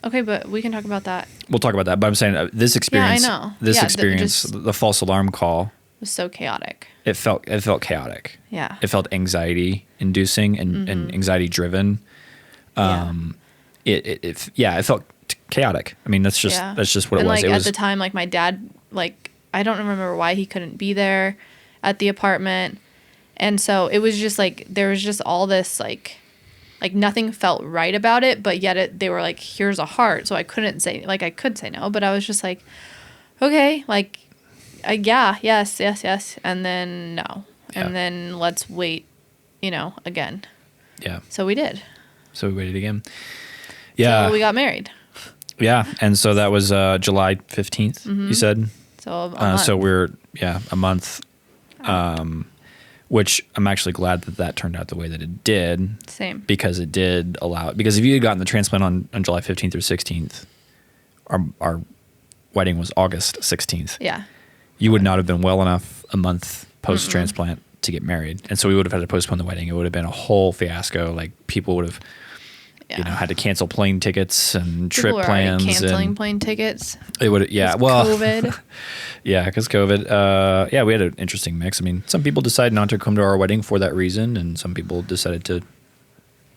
Okay, but we can talk about that. We'll talk about that, but I'm saying this experience, Yeah, I know. this Yeah, experience, the false alarm call, It was so chaotic. it felt chaotic. Yeah. It felt anxiety inducing and anxiety driven. It felt chaotic. I mean, that's just what it was. Like It at was the time, like my dad, like I don't remember why he couldn't be there at the apartment, and so it was just like there was just all this like nothing felt right about it, but yet they were like, here's a heart, so I couldn't say, like I could say no, but I was just like, okay, like yes, and then no, and then let's wait, again. Yeah. So we did. So we waited again. Yeah. So we got married. Yeah, and so that was July 15th. You said. So a month. So we're a month. which I'm actually glad that turned out the way that it did. Same. Because it did allow it. Because if you had gotten the transplant on July 15th or 16th, our wedding was August 16th. Yeah. You would not have been well enough a month post-transplant to get married. And so we would have had to postpone the wedding. It would have been a whole fiasco. Like people would have, had to cancel plane tickets and People trip plans. Canceling plane tickets. It would, COVID. Yeah, because COVID. We had an interesting mix. I mean, some people decided not to come to our wedding for that reason, and some people decided to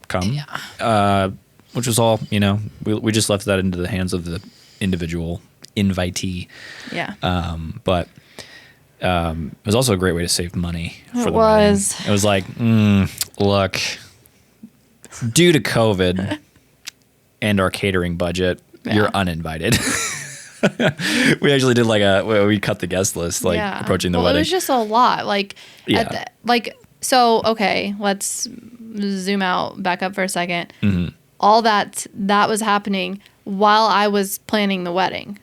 come. Yeah. Which was all, we just left that into the hands of the individual invitee. Yeah. But it was also a great way to save money for the wedding. It was like, look, due to COVID and our catering budget, you're uninvited. We actually did we cut the guest list approaching the wedding. It was just a lot. Okay, let's zoom out, back up for a second. Mm-hmm. All that was happening while I was planning the wedding.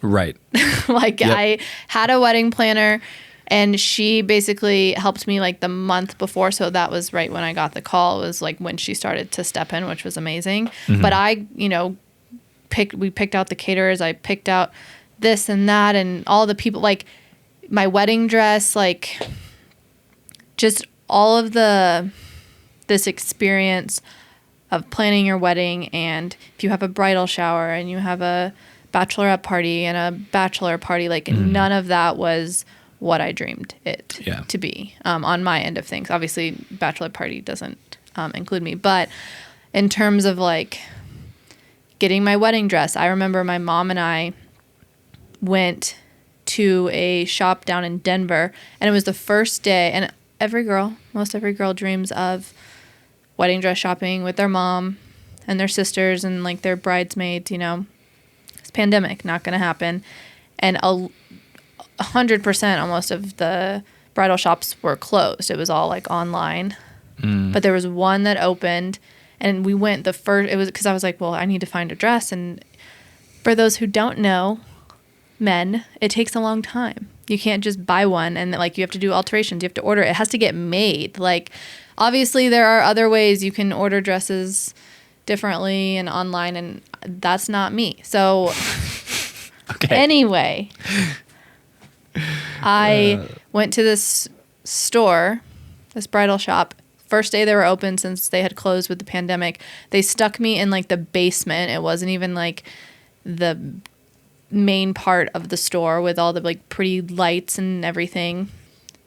Right. I had a wedding planner, and she basically helped me the month before. So that was right when I got the call. It was when she started to step in, which was amazing. Mm-hmm. But I, we picked out the caterers. I picked out this and that and all the people, my wedding dress, just all of this experience of planning your wedding. And if you have a bridal shower and you have a bachelorette party and a bachelor party, none of that was what I dreamed it to be on my end of things. Obviously, bachelor party doesn't include me, but in terms of getting my wedding dress, I remember my mom and I went to a shop down in Denver, and it was the first day, and most every girl dreams of wedding dress shopping with their mom and their sisters and their bridesmaids, It's pandemic, not going to happen. And 100% almost of the bridal shops were closed. It was all online. But there was one that opened, and we went it was because I was like, well, I need to find a dress. And for those who don't know, men, it takes a long time. You can't just buy one and you have to do alterations. You have to order it. It has to get made. Obviously there are other ways you can order dresses differently and online, and that's not me. So anyway, I went to this store, this bridal shop. First day they were open since they had closed with the pandemic. They stuck me in the basement. It wasn't even the main part of the store with all the pretty lights and everything.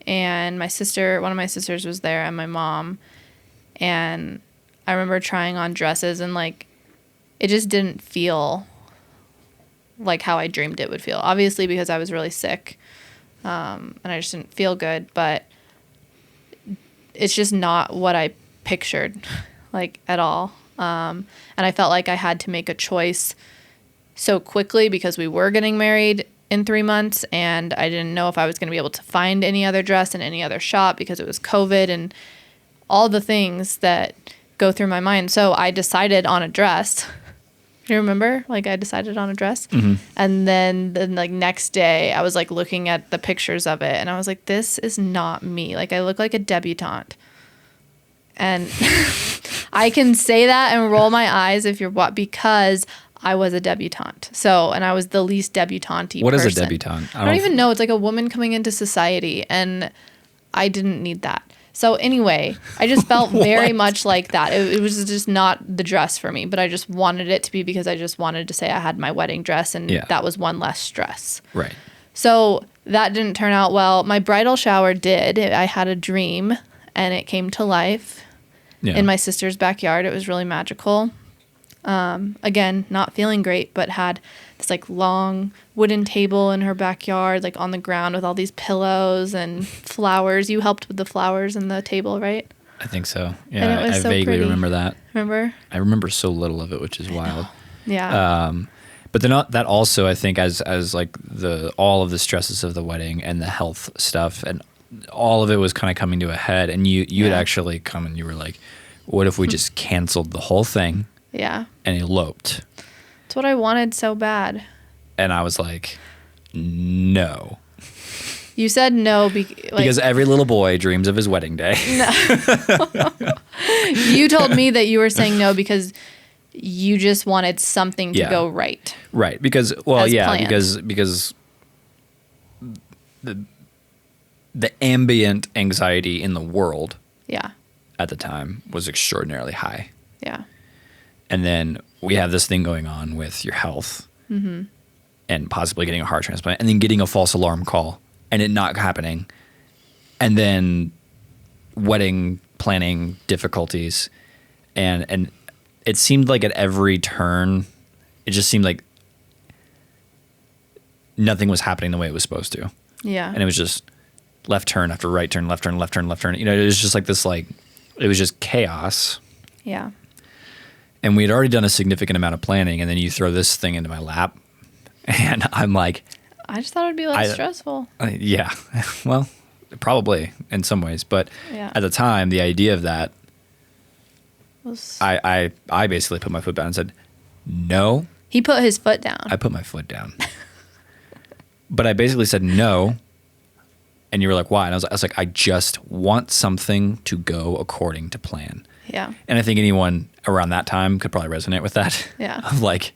And one of my sisters was there, and my mom. And I remember trying on dresses, and it just didn't feel like how I dreamed it would feel. Obviously because I was really sick, and I just didn't feel good, but it's just not what I pictured at all. And I felt like I had to make a choice so quickly because we were getting married in 3 months, and I didn't know if I was going to be able to find any other dress in any other shop because it was COVID and all the things that go through my mind. So I decided on a dress. You remember? I decided on a dress. Mm-hmm. And then the next day I was looking at the pictures of it, and I was like, this is not me. I look like a debutante. And I can say that and roll my eyes because I was a debutante. So, and I was the least debutante-y What person. is a debutante? I don't even know. It's a woman coming into society, and I didn't need that. So anyway, I just felt very much like that. It was just not the dress for me, but I just wanted it to be because I just wanted to say I had my wedding dress, and that was one less stress. Right. So that didn't turn out well. My bridal shower did. I had a dream, and it came to life in my sister's backyard. It was really magical. Again, not feeling great, but had this long wooden table in her backyard, on the ground with all these pillows and flowers. You helped with the flowers and the table, right? I think so. Yeah, I so vaguely pretty. remember that. Remember? I remember so little of it, which is wild. Yeah. But then that also, I think, as all of the stresses of the wedding and the health stuff and all of it was kind of coming to a head, and you had actually come and you were like, what if we just canceled the whole thing? Yeah. And eloped. It's what I wanted so bad. And I was like, no. You said no because every little boy dreams of his wedding day. You told me that you were saying no because you just wanted something to go right. Right. Because, well, as yeah, planned. because the ambient anxiety in the world Yeah. at the time was extraordinarily high. Yeah. And then we have this thing going on with your health and possibly getting a heart transplant and then getting a false alarm call and it not happening. And then wedding planning difficulties. And it seemed like at every turn, it just seemed like nothing was happening the way it was supposed to. Yeah. And it was just left turn after right turn, left turn, left turn, left turn. You know, it was just like this, like, it was just chaos. Yeah. And we had already done a significant amount of planning, and then you throw this thing into my lap, and I'm like, I just thought it'd be less stressful. Yeah, well, probably in some ways, but at the time, the idea of that, I basically put my foot down and said, no. He put his foot down. I put my foot down. But I basically said no. And you were like, why? And I was like, I just want something to go according to plan. Yeah. And I think anyone around that time could probably resonate with that. Yeah. Of like,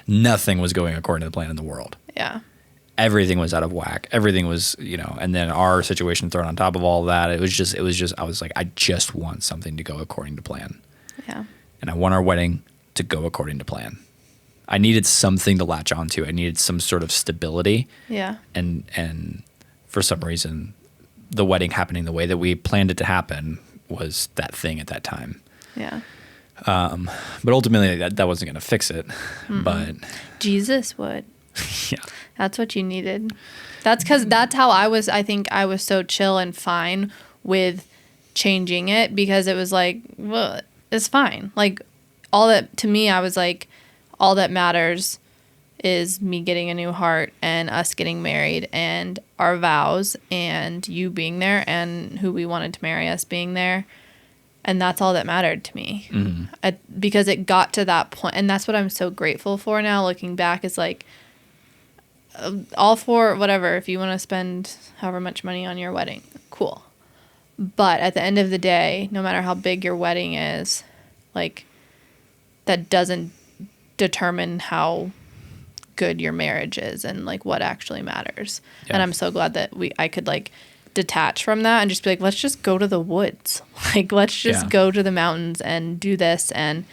nothing was going according to the plan in the world. Yeah. Everything was out of whack. Everything was, you know, and then our situation thrown on top of all of that. It was just, I was like, I just want something to go according to plan. Yeah. And I want our wedding to go according to plan. I needed something to latch onto. I needed some sort of stability. Yeah. And for some reason, the wedding happening the way that we planned it to happen was that thing at that time. Yeah. But ultimately, that wasn't going to fix it. Mm-mm. But Jesus would. Yeah. That's what you needed. That's because that's how I was. I think I was so chill and fine with changing it because it was like, well, it's fine. Like, all that, to me, I was like, all that matters is me getting a new heart and us getting married and our vows and you being there and who we wanted to marry us being there. And that's all that mattered to me. Mm-hmm. Because it got to that point. And that's what I'm so grateful for now, looking back, is like, all for whatever, if you want to spend however much money on your wedding, cool. But at the end of the day, no matter how big your wedding is, like, that doesn't determine how good your marriage is and like what actually matters. Yeah. And I'm so glad that I could like detach from that and just be like, let's just go to the woods. Like, let's just go to the mountains and do this and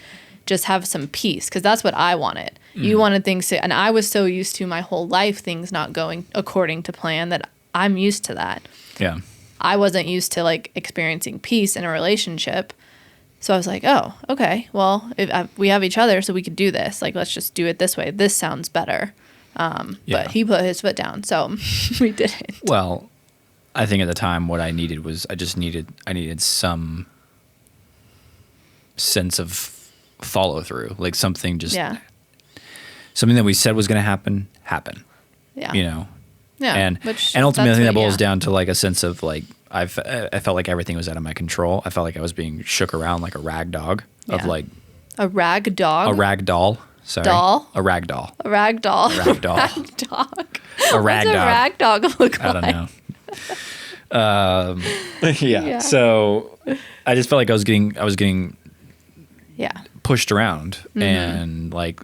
just have some peace. Cause that's what I wanted. You wanted things to, and I was so used to my whole life, things not going according to plan, that I'm used to that. Yeah. I wasn't used to like experiencing peace in a relationship. So I was like, oh, okay, well, we have each other, so we could do this. Like, let's just do it this way. This sounds better. But he put his foot down, so we didn't. Well, I think at the time what I needed was I needed some sense of follow through, like something something that we said was going to happen. Yeah. You know. Yeah. And ultimately, I think that boils down to like a sense of like I felt like everything was out of my control. I felt like I was being shook around like a rag dog of like a rag dog, a rag doll. Sorry, doll, a rag doll, a rag doll, a rag doll, rag dog. A rag What's dog. a rag dog look I like? don't know. Yeah. So I just felt like I was getting pushed around and like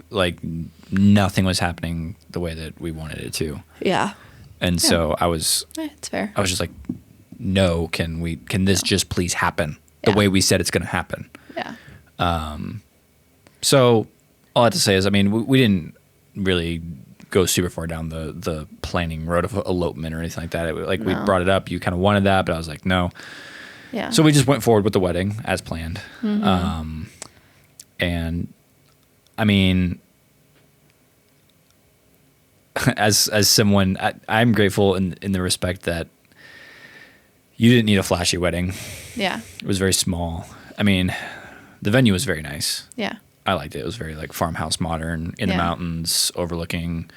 nothing was happening the way that we wanted it to. Yeah. And so I was it's fair. I was just like, no, can this just please happen the way we said it's going to happen? Yeah. So all I have to say is, I mean, we didn't really go super far down the planning road of elopement or anything like that. We brought it up. You kind of wanted that, but I was like, no. Yeah. So we just went forward with the wedding as planned. Mm-hmm. And I mean, as someone, I'm grateful in the respect that you didn't need a flashy wedding. Yeah. It was very small. I mean, the venue was very nice. Yeah. I liked it. It was very like farmhouse modern in the mountains overlooking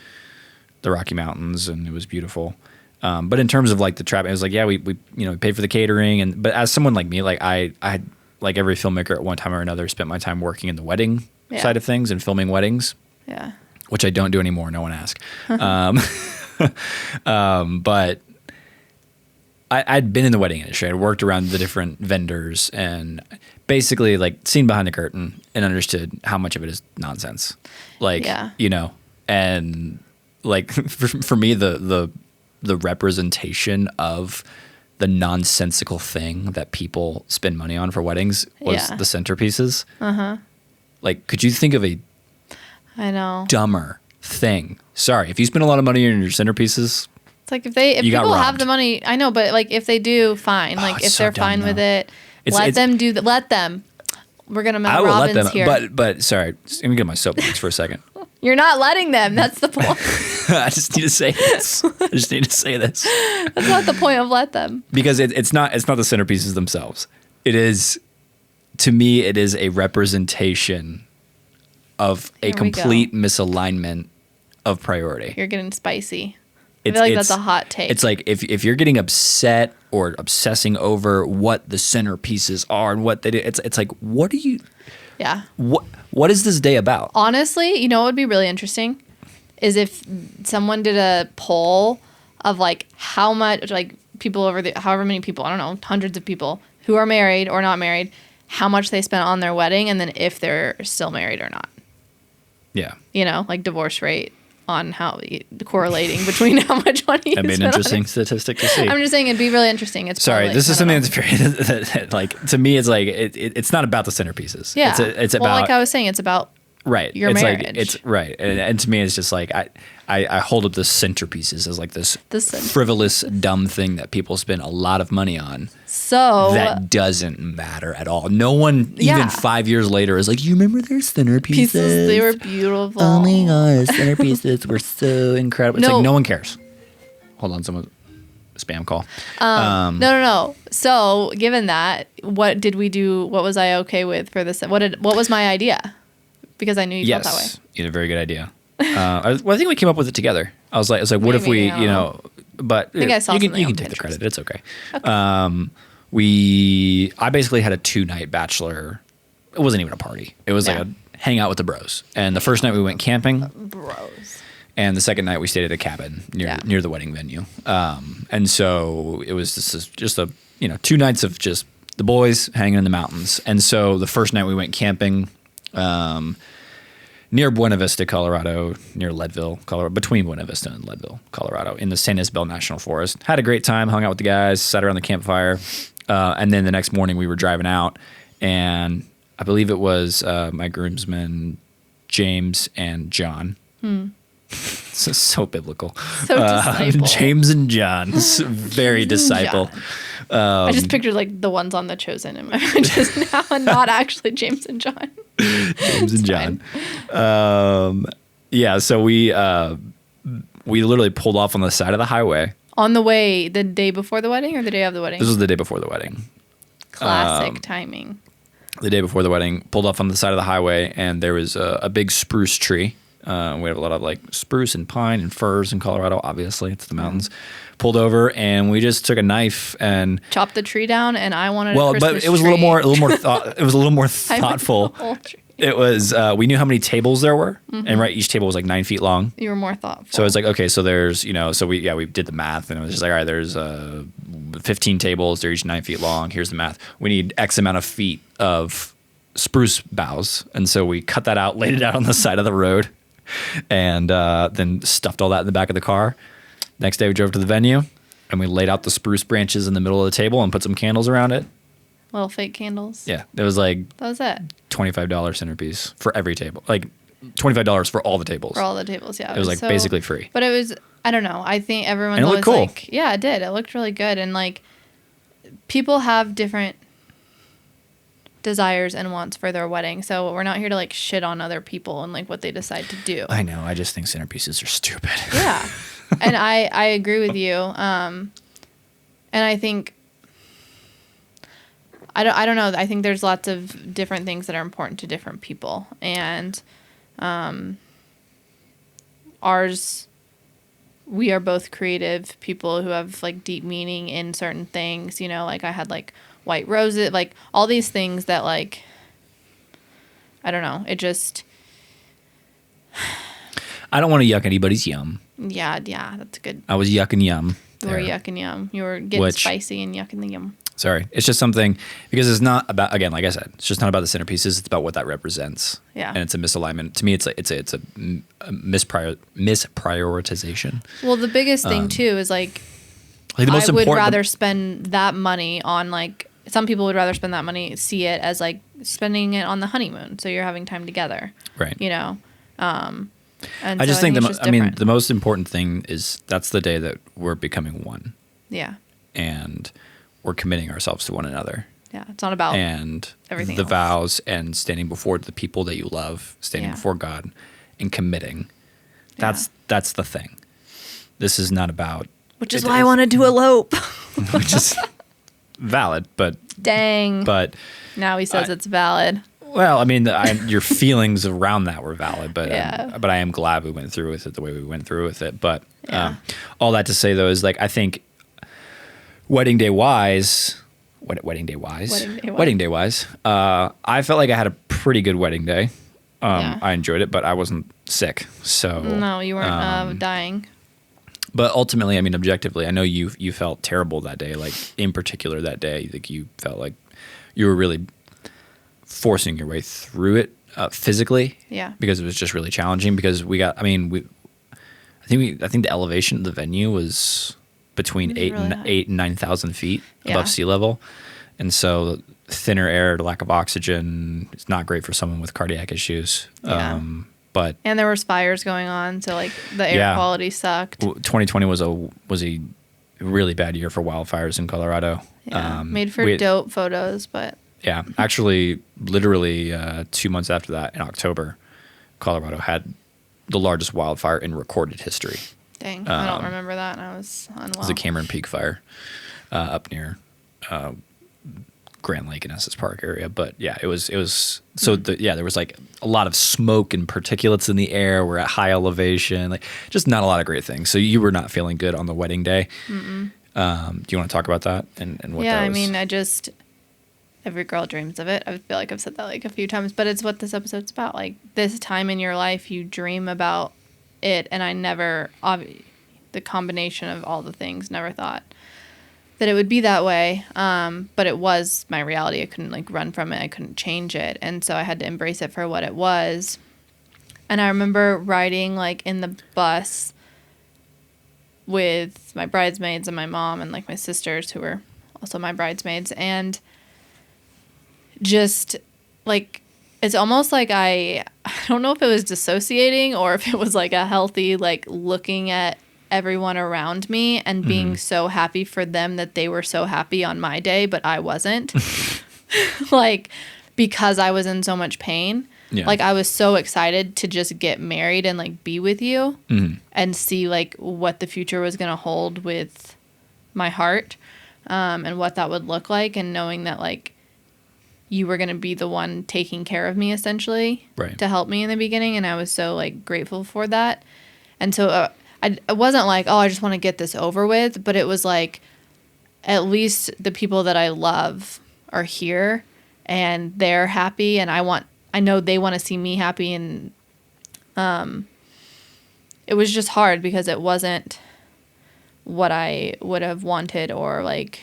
the Rocky Mountains, and it was beautiful. But in terms of like the trap, it was like, yeah, we paid for the catering, but as someone like me, like I had, like every filmmaker at one time or another, spent my time working in the wedding side of things and filming weddings. Yeah. Which I don't do anymore. No one asked. But I'd been in the wedding industry. I'd worked around the different vendors and basically like seen behind the curtain and understood how much of it is nonsense. Like, you know, and like for me, the representation of the nonsensical thing that people spend money on for weddings was the centerpieces. Like, could you think of a dumber thing? Sorry, if you spend a lot of money on your centerpeerces, it's like if people have the money, I know, but like if they do, fine. Like if they're fine with it, let them. We're gonna make Robins here. But sorry, let me get my soapbox for a second. You're not letting them. That's the point. I just need to say this. That's not the point of let them. Because it's not the centerpieces themselves. It is, to me, it is a representation of a complete misalignment of priority. You're getting spicy. I feel like that's a hot take. It's like if you're getting upset or obsessing over what the centerpieces are and what they do, it's like, what are you? Yeah. What is this day about? Honestly, you know what would be really interesting is if someone did a poll of like how much, like people however many people, I don't know, hundreds of people who are married or not married, how much they spent on their wedding, and then if they're still married or not. Yeah. You know, like divorce rate on how correlating between how much money you spent. That'd be an interesting statistic to see. I'm just saying it'd be really interesting. It's sorry. This is something that's very like to me. It's like it's not about the centerpieces. Yeah. It's about, like I was saying, it's about your marriage. Like, it's right. And to me, it's just like I hold up the centerpieces as like this frivolous, dumb thing that people spend a lot of money on. So that doesn't matter at all. No one, even 5 years later, is like, you remember their centerpieces? They were beautiful. Oh my gosh, centerpieces were so incredible. It's like no one cares. Hold on, someone. Spam call. No. So, given that, what did we do? What was I okay with for this? What was my idea? Because I knew you felt that way. You had a very good idea. I think we came up with it together. I was like, what if we, but you can take the credit. It's okay. I basically had a 2-night bachelor. It wasn't even a party. It was like a hang out with the bros. And the first night we went camping. Bros. And the second night we stayed at a cabin near the wedding venue. And so it was just 2 nights of just the boys hanging in the mountains. And so the first night we went camping near Buena Vista, Colorado, near Leadville, Colorado, between Buena Vista and Leadville, Colorado, in the San Isabel National Forest. Had a great time, hung out with the guys, sat around the campfire. And then the next morning we were driving out, and I believe it was my groomsmen, James and John. So biblical. So disciple. James and John. Very disciple. I just pictured like the ones on The Chosen in my mind just now, and not actually James and John. James and John. So we literally pulled off on the side of the highway. On the way, the day before the wedding or the day of the wedding? This was the day before the wedding. Classic timing. The day before the wedding, pulled off on the side of the highway, and there was a big spruce tree. We have a lot of like spruce and pine and firs in Colorado. Obviously, it's the mountains. Pulled over, and we just took a knife and chopped the tree down. And I wanted but it was tree. a little more thoughtful. It was we knew how many tables there were, and each table was like 9 feet long. You were more thoughtful. So it's like, okay, so there's so we did the math, and it was just like, all right, there's 15 tables. They're each 9 feet long. Here's the math. We need X amount of feet of spruce boughs, and so we cut that out, laid it out on the side of the road. And then stuffed all that in the back of the car. Next day we drove to the venue, and we laid out the spruce branches in the middle of the table and put some candles around it. Little fake candles. Yeah, it was like that was it. $25 centerpiece for every table, like $25 for all the tables. For all the tables, yeah. It was like basically free. But it was, I don't know. I think everyone's always cool. Like, yeah, it did. It looked really good, and like people have different desires and wants for their wedding, so we're not here to like shit on other people and like what they decide to do. I know. I just think centerpieces are stupid. Yeah, and I agree with you. And I think I don't know. I think there's lots of different things that are important to different people, and we are both creative people who have like deep meaning in certain things. Like I had like white roses, like all these things that like, I don't know. It just, I don't want to yuck anybody's yum. Yeah, that's good. I was yucking yum. You were yuck and yum. You were getting spicy and yuck and the yum. Sorry. It's just something, because it's not about, again, like I said, it's just not about the centerpieces. It's about what that represents. Yeah. And it's a misalignment. To me, it's a misprioritization. Well, the biggest thing too is like the most I would important, rather spend that money on like, some people would rather spend that money, see it as like spending it on the honeymoon. So you're having time together. Right. You know? And I just think the most important thing is that's the day that we're becoming one. Yeah. And we're committing ourselves to one another. Yeah. It's not about and everything the else. vows and standing before the people that you love, standing before God and committing. That's the thing. This is not about, which is why I wanted to elope. Which is valid, but dang. But now he says it's valid. Well, I mean, your feelings around that were valid, but but I am glad we went through with it the way we went through with it. But all that to say, though, is like I think wedding day wise, I felt like I had a pretty good wedding day. I enjoyed it, but I wasn't sick, so no, you weren't dying. But ultimately, I mean, objectively, I know you felt terrible that day. Like in particular, that day, like you felt like you were really forcing your way through it physically. Yeah. Because it was just really challenging. Because I think the elevation of the venue was between 8,000 and 9,000 feet above sea level, and so thinner air, lack of oxygen, it's not great for someone with cardiac issues. Yeah. And there was fires going on, so like the air quality sucked. 2020 was a really bad year for wildfires in Colorado. Yeah, made for dope photos, but yeah, actually, literally 2 months after that, in October, Colorado had the largest wildfire in recorded history. Dang, I don't remember that. And I was unwell. It was a Cameron Peak fire up near Grand Lake and Estes Park area, but yeah, it was so there was like a lot of smoke and particulates in the air. We're at high elevation, like just not a lot of great things. So you were not feeling good on the wedding day. Do you want to talk about that and what that was? Yeah, I mean, every girl dreams of it. I feel like I've said that like a few times, but it's what this episode's about. Like this time in your life, you dream about it, and I never, the combination of all the things, never thought that it would be that way. But it was my reality. I couldn't like run from it. I couldn't change it. And so I had to embrace it for what it was. And I remember riding like in the bus with my bridesmaids and my mom and like my sisters who were also my bridesmaids. And just like, it's almost like I don't know if it was dissociating or if it was like a healthy, like looking at everyone around me and being so happy for them that they were so happy on my day, but I wasn't. Like, because I was in so much pain. Yeah. Like, I was so excited to just get married and like be with you and see like what the future was going to hold with my heart and what that would look like, and knowing that like you were going to be the one taking care of me essentially to help me in the beginning. And I was so like grateful for that. And so it wasn't like, oh, I just want to get this over with, but it was like, at least the people that I love are here and they're happy, and I know they want to see me happy. And it was just hard because it wasn't what I would have wanted or like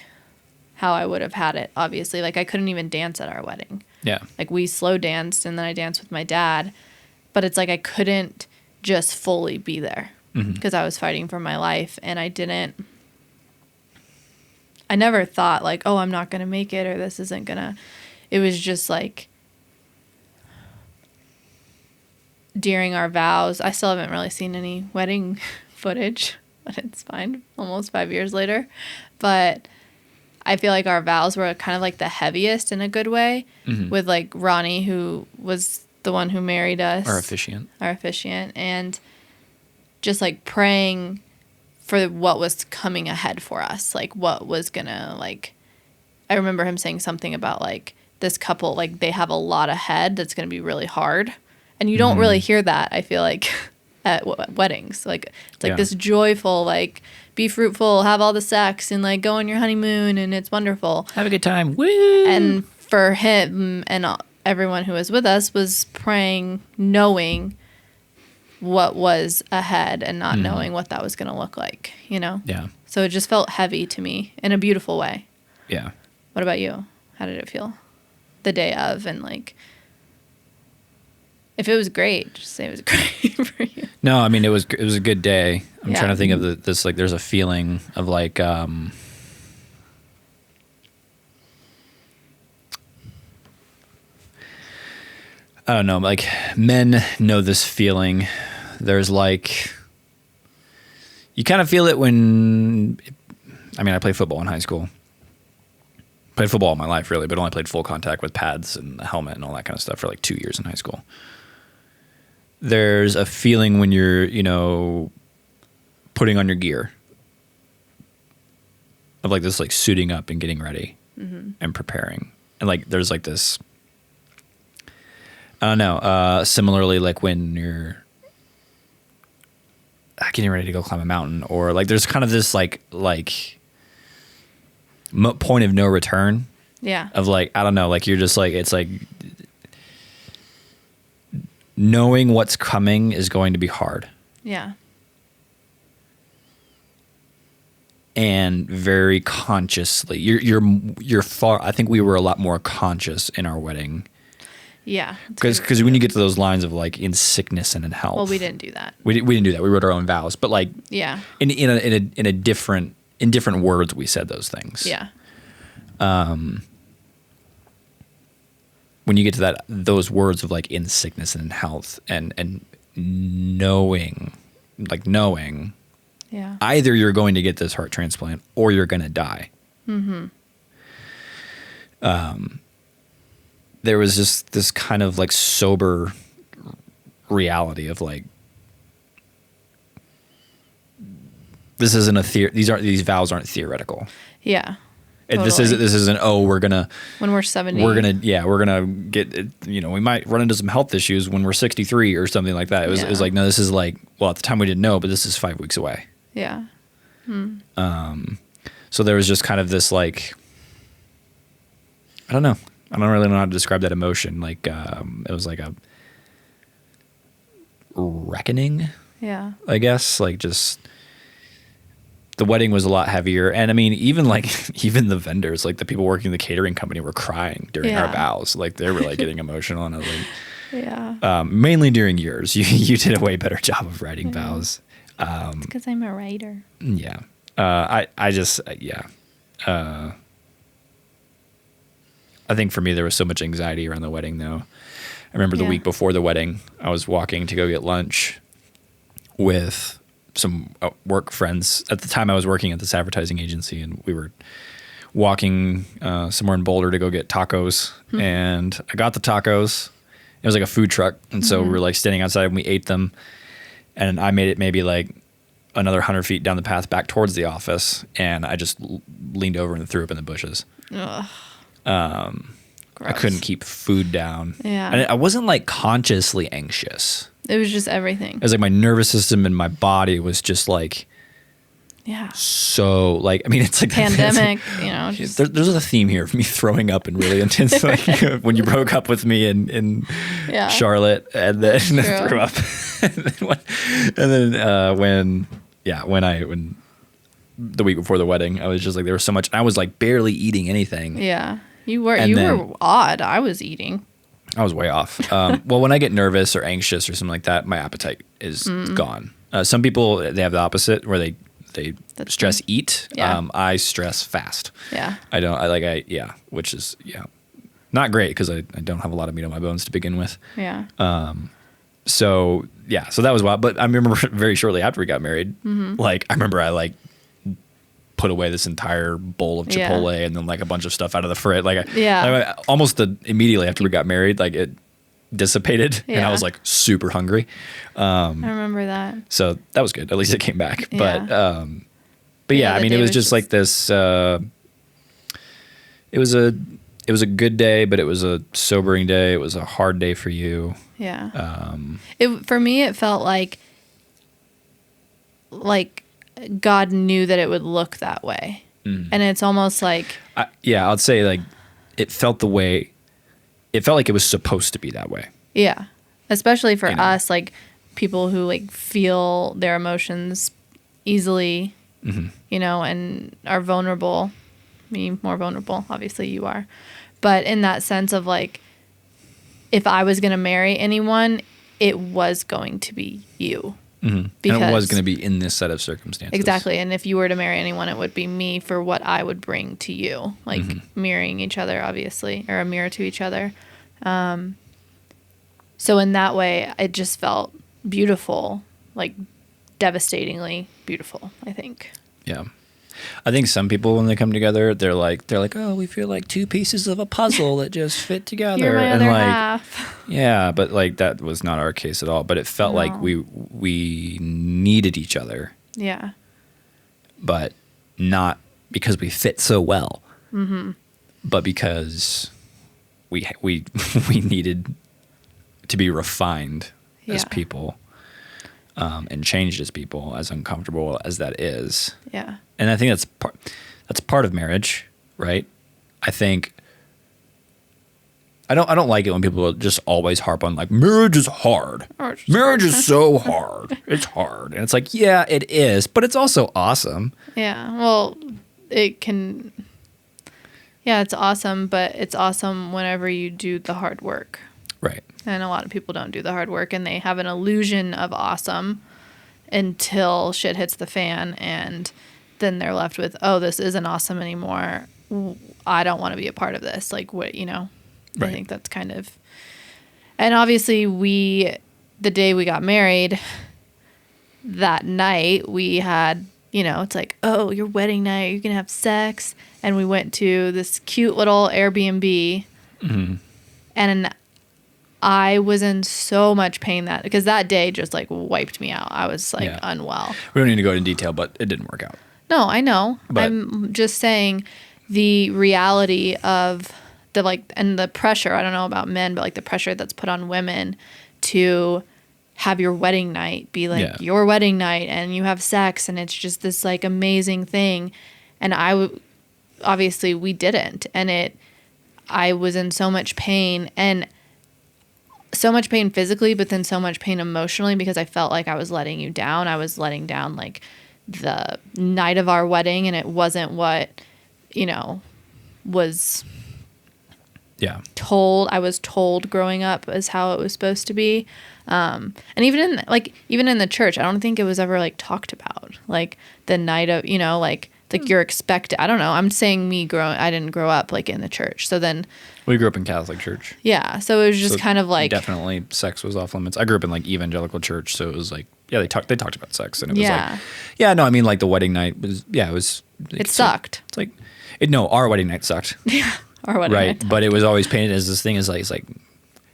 how I would have had it, obviously. Like, I couldn't even dance at our wedding. Yeah. Like, we slow danced and then I danced with my dad, but it's like I couldn't just fully be there because I was fighting for my life, and I never thought like, oh, I'm not going to make it, or this isn't going to, it was just like during our vows, I still haven't really seen any wedding footage, but it's fine. Almost 5 years later. But I feel like our vows were kind of like the heaviest in a good way with like Ronnie, who was the one who married us. Our officiant. And just like praying for what was coming ahead for us. Like what was gonna, like, I remember him saying something about like this couple, like they have a lot ahead that's gonna be really hard. And you don't really hear that, I feel like, at weddings. Like, it's like this joyful, like, be fruitful, have all the sex, and like go on your honeymoon, and it's wonderful. Have a good time. Woo! And for him and everyone who was with us was praying, knowing what was ahead and not knowing what that was going to look like, you know? Yeah. So it just felt heavy to me in a beautiful way. Yeah. What about you? How did it feel the day of? And like, if it was great, just say it was great for you. No, I mean, it was a good day. I'm Yeah. trying to think of this, like, there's a feeling of like, I don't know, like men know this feeling. There's like, you kind of feel it when, I mean, I played football in high school. Played football all my life, really, but only played full contact with pads and a helmet and all that kind of stuff for like 2 years in high school. There's a feeling when you're, you know, putting on your gear of like this, like suiting up and getting ready and preparing. And like, there's like this, I don't know, similarly, like when you're getting ready to go climb a mountain, or like, there's kind of this like point of no return. Yeah. Of like, I don't know, like you're just like, it's like knowing what's coming is going to be hard. Yeah. And very consciously, you're far. I think we were a lot more conscious in our wedding. Yeah. Because when you get to those lines of like in sickness and in health, Well, we didn't do that. We didn't do that. We wrote our own vows, but like Yeah. in a different, in different words, we said those things. Yeah. When you get to those words of like in sickness and in health and knowing, Yeah. either you're going to get this heart transplant or you're going to die. There was just this kind of like sober reality of like, this isn't these vows aren't theoretical. Yeah. And Totally. this isn't, oh, we're gonna When we're 70. we're gonna get, you know, we might run into some health issues when we're 63 or something like that. It was like, no, this is like, well, at the time we didn't know, but this is 5 weeks away. Yeah. So there was just kind of this like, I don't know. I don't really know how to describe that emotion. Like, it was like a reckoning, Yeah. I guess. Like, just the wedding was a lot heavier. And I mean, even the vendors, like the people working the catering company were crying during our vows. Like they were like getting emotional. And I was like, Yeah. mainly during yours, you did a way better job of writing vows. Because I'm a writer. Yeah. I just, yeah. I think for me, there was so much anxiety around the wedding, though. I remember the week before the wedding, I was walking to go get lunch with some work friends. At the time, I was working at this advertising agency, and we were walking somewhere in Boulder to go get tacos. And I got the tacos. It was like a food truck. And so we were like standing outside and we ate them. And I made it maybe like another 100 feet down the path back towards the office. And I just leaned over and threw up in the bushes. Ugh. I couldn't keep food down. Yeah. And I wasn't like consciously anxious. It was just everything. It was like my nervous system and my body was just like, Yeah. so like, I mean, it's like Pandemic, you know. Just, there's a theme here of me throwing up and really intense, like when you broke up with me in Yeah. Charlotte and then True. threw up. and then when the week before the wedding, I was just like, there was so much, I was like barely eating anything. yeah. You were And then- were odd. I was eating. I was way off. Well, when I get nervous or anxious or something like that, my appetite is gone. Some people, they have the opposite where they That's stress good. eat. Yeah. I stress fast. Yeah. Which is, not great because I don't have a lot of meat on my bones to begin with. Yeah. So that was wild. But I remember very shortly after we got married, like I remember I like put away this entire bowl of Yeah. Chipotle and then like a bunch of stuff out of the fridge. Almost immediately after we got married, like it dissipated and I Yeah. was like super hungry. I remember that. So that was good. At least it came back. Yeah. But Yeah, I the mean, day it was was just like this, it was a good day, but it was a sobering day. It was a hard day for you. Yeah. For me, it felt like God knew that it would look that way. And it's almost like, I'd say like it felt like it was supposed to be that way. yeah, especially for You know. us, like people who like feel their emotions easily, you know, and are vulnerable. Me more vulnerable, obviously you are. But in that sense of like, if I was going to marry anyone, it was going to be you. And it was going to be in this set of circumstances. Exactly. And if you were to marry anyone, it would be me for what I would bring to you, like mirroring each other, obviously, or a mirror to each other. So in that way, it just felt beautiful, like devastatingly beautiful, I think. Yeah. I think some people, when they come together, they're like, oh, we feel like two pieces of a puzzle that just fit together. You're my and other like, half. Yeah, but like that was not our case at all. But it felt like we needed each other. Yeah. But not because we fit so well, but because we needed to be refined as people, and changed as people, as uncomfortable as that is. Yeah. And I think that's part of marriage, right? I think I don't like it when people just always harp on like marriage is hard. Marriage is so hard. It's hard. And it's like, yeah, it is, but it's also awesome. Yeah. Well, it's awesome, but it's awesome whenever you do the hard work. Right. And a lot of people don't do the hard work, and they have an illusion of awesome until shit hits the fan, and then they're left with, oh, this isn't awesome anymore. I don't want to be a part of this. Like, what, you know? Right. I think that's kind of... And obviously the day we got married, that night we had, you know, it's like, oh, your wedding night, you're going to have sex. And we went to this cute little Airbnb. And I was in so much pain because that day just like wiped me out. I was like unwell. We don't need to go into detail, but it didn't work out. No, I know. But I'm just saying the reality of the like, and the pressure, I don't know about men, but like the pressure that's put on women to have your wedding night be like your wedding night, and you have sex, and it's just this like amazing thing. And obviously we didn't. And I was in so much pain, and so much pain physically, but then so much pain emotionally, because I felt like I was letting you down. I was letting down like the night of our wedding, and it wasn't what, you know, was told. I was told growing up as how it was supposed to be. And even in the church, I don't think it was ever like talked about, like the night of, you know, like you're expected. I don't know. I'm saying I didn't grow up like in the church. So then we grew up in Catholic church. Yeah. So it was just kind of like, definitely sex was off limits. I grew up in like evangelical church. So it was like, they talked about sex, and it was like, no, I mean like the wedding night was, it sucked. It's like, our wedding night sucked. Yeah. Our wedding night sucked. But it was always painted as this thing is like, it's like,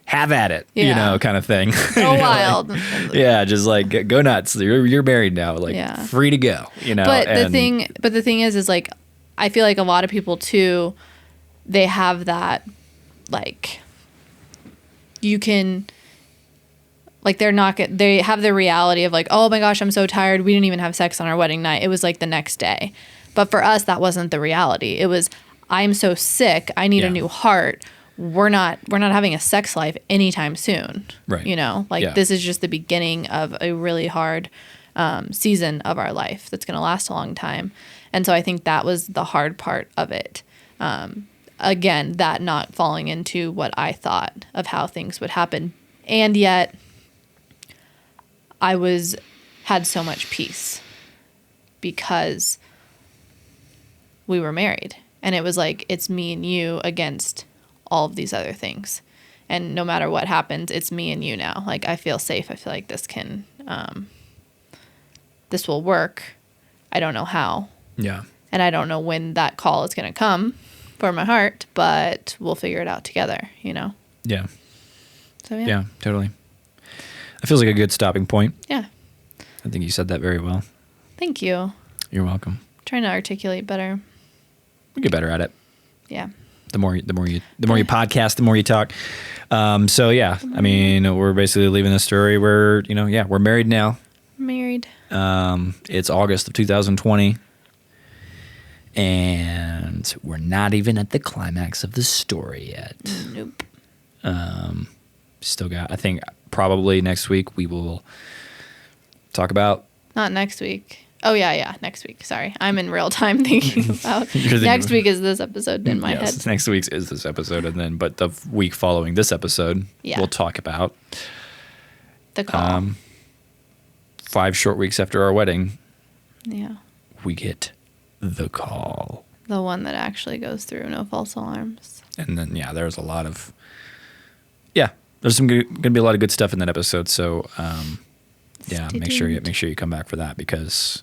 have at it, you know, kind of thing. Go wild. Just like go nuts. You're married now, like free to go, you know. But the thing is like, I feel like a lot of people too, they have that, like, you can, like, they have the reality of like, oh my gosh, I'm so tired. We didn't even have sex on our wedding night. It was like the next day. But for us, that wasn't the reality. It was, I'm so sick. I need a new heart. We're not having a sex life anytime soon. Right. You know, like this is just the beginning of a really hard season of our life that's going to last a long time. And so I think that was the hard part of it. Again, that not falling into what I thought of how things would happen. And yet I had so much peace because we were married. And it was like, it's me and you against all of these other things. And no matter what happens, it's me and you now. Like, I feel safe. I feel like this will work. I don't know how. Yeah. And I don't know when that call is going to come for my heart, but we'll figure it out together, you know? Yeah. So, yeah. Yeah, totally. That feels like a good stopping point. Yeah. I think you said that very well. Thank you. You're welcome. Trying to articulate better. We get better at it. Yeah. The more you podcast, the more you talk. So yeah, I mean, we're basically leaving the story where, you know, we're married now. Married. It's August of 2020, and we're not even at the climax of the story yet. Nope. Still got, I think probably next week we will talk about. Not next week. Oh, yeah, next week. Sorry. I'm in real time thinking about next week is this episode in my head. Next week's is this episode, but the week following this episode, we'll talk about the call. 5 short weeks after our wedding. Yeah. We get the call. The one that actually goes through, no false alarms. And then, there's a lot of, there's going to be a lot of good stuff in that episode. So, make sure you come back for that, because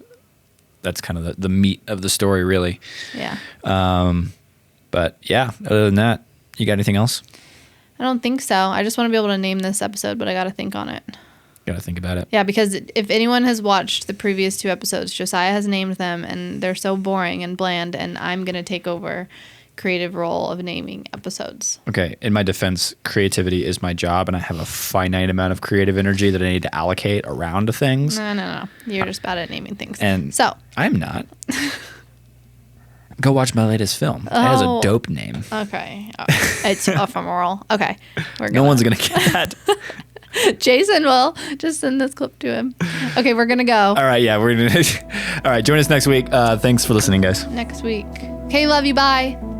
that's kind of the meat of the story, really. Yeah. But other than that, you got anything else? I don't think so. I just want to be able to name this episode, but I got to think on it. Got to think about it. Yeah, because if anyone has watched the previous 2 episodes, Josiah has named them, and they're so boring and bland, and I'm going to take over creative role of naming episodes. Okay. In my defense, creativity is my job, and I have a finite amount of creative energy that I need to allocate around to things. No. You're just bad at naming things. And so I'm not. Go watch my latest film. It has a dope name. Okay. It's ephemeral. Okay. No one's going to get that. Jason will. Just send this clip to him. Okay, we're going to go. All right, we're going to. All right, join us next week. Thanks for listening, guys. Next week. Okay, love you. Bye.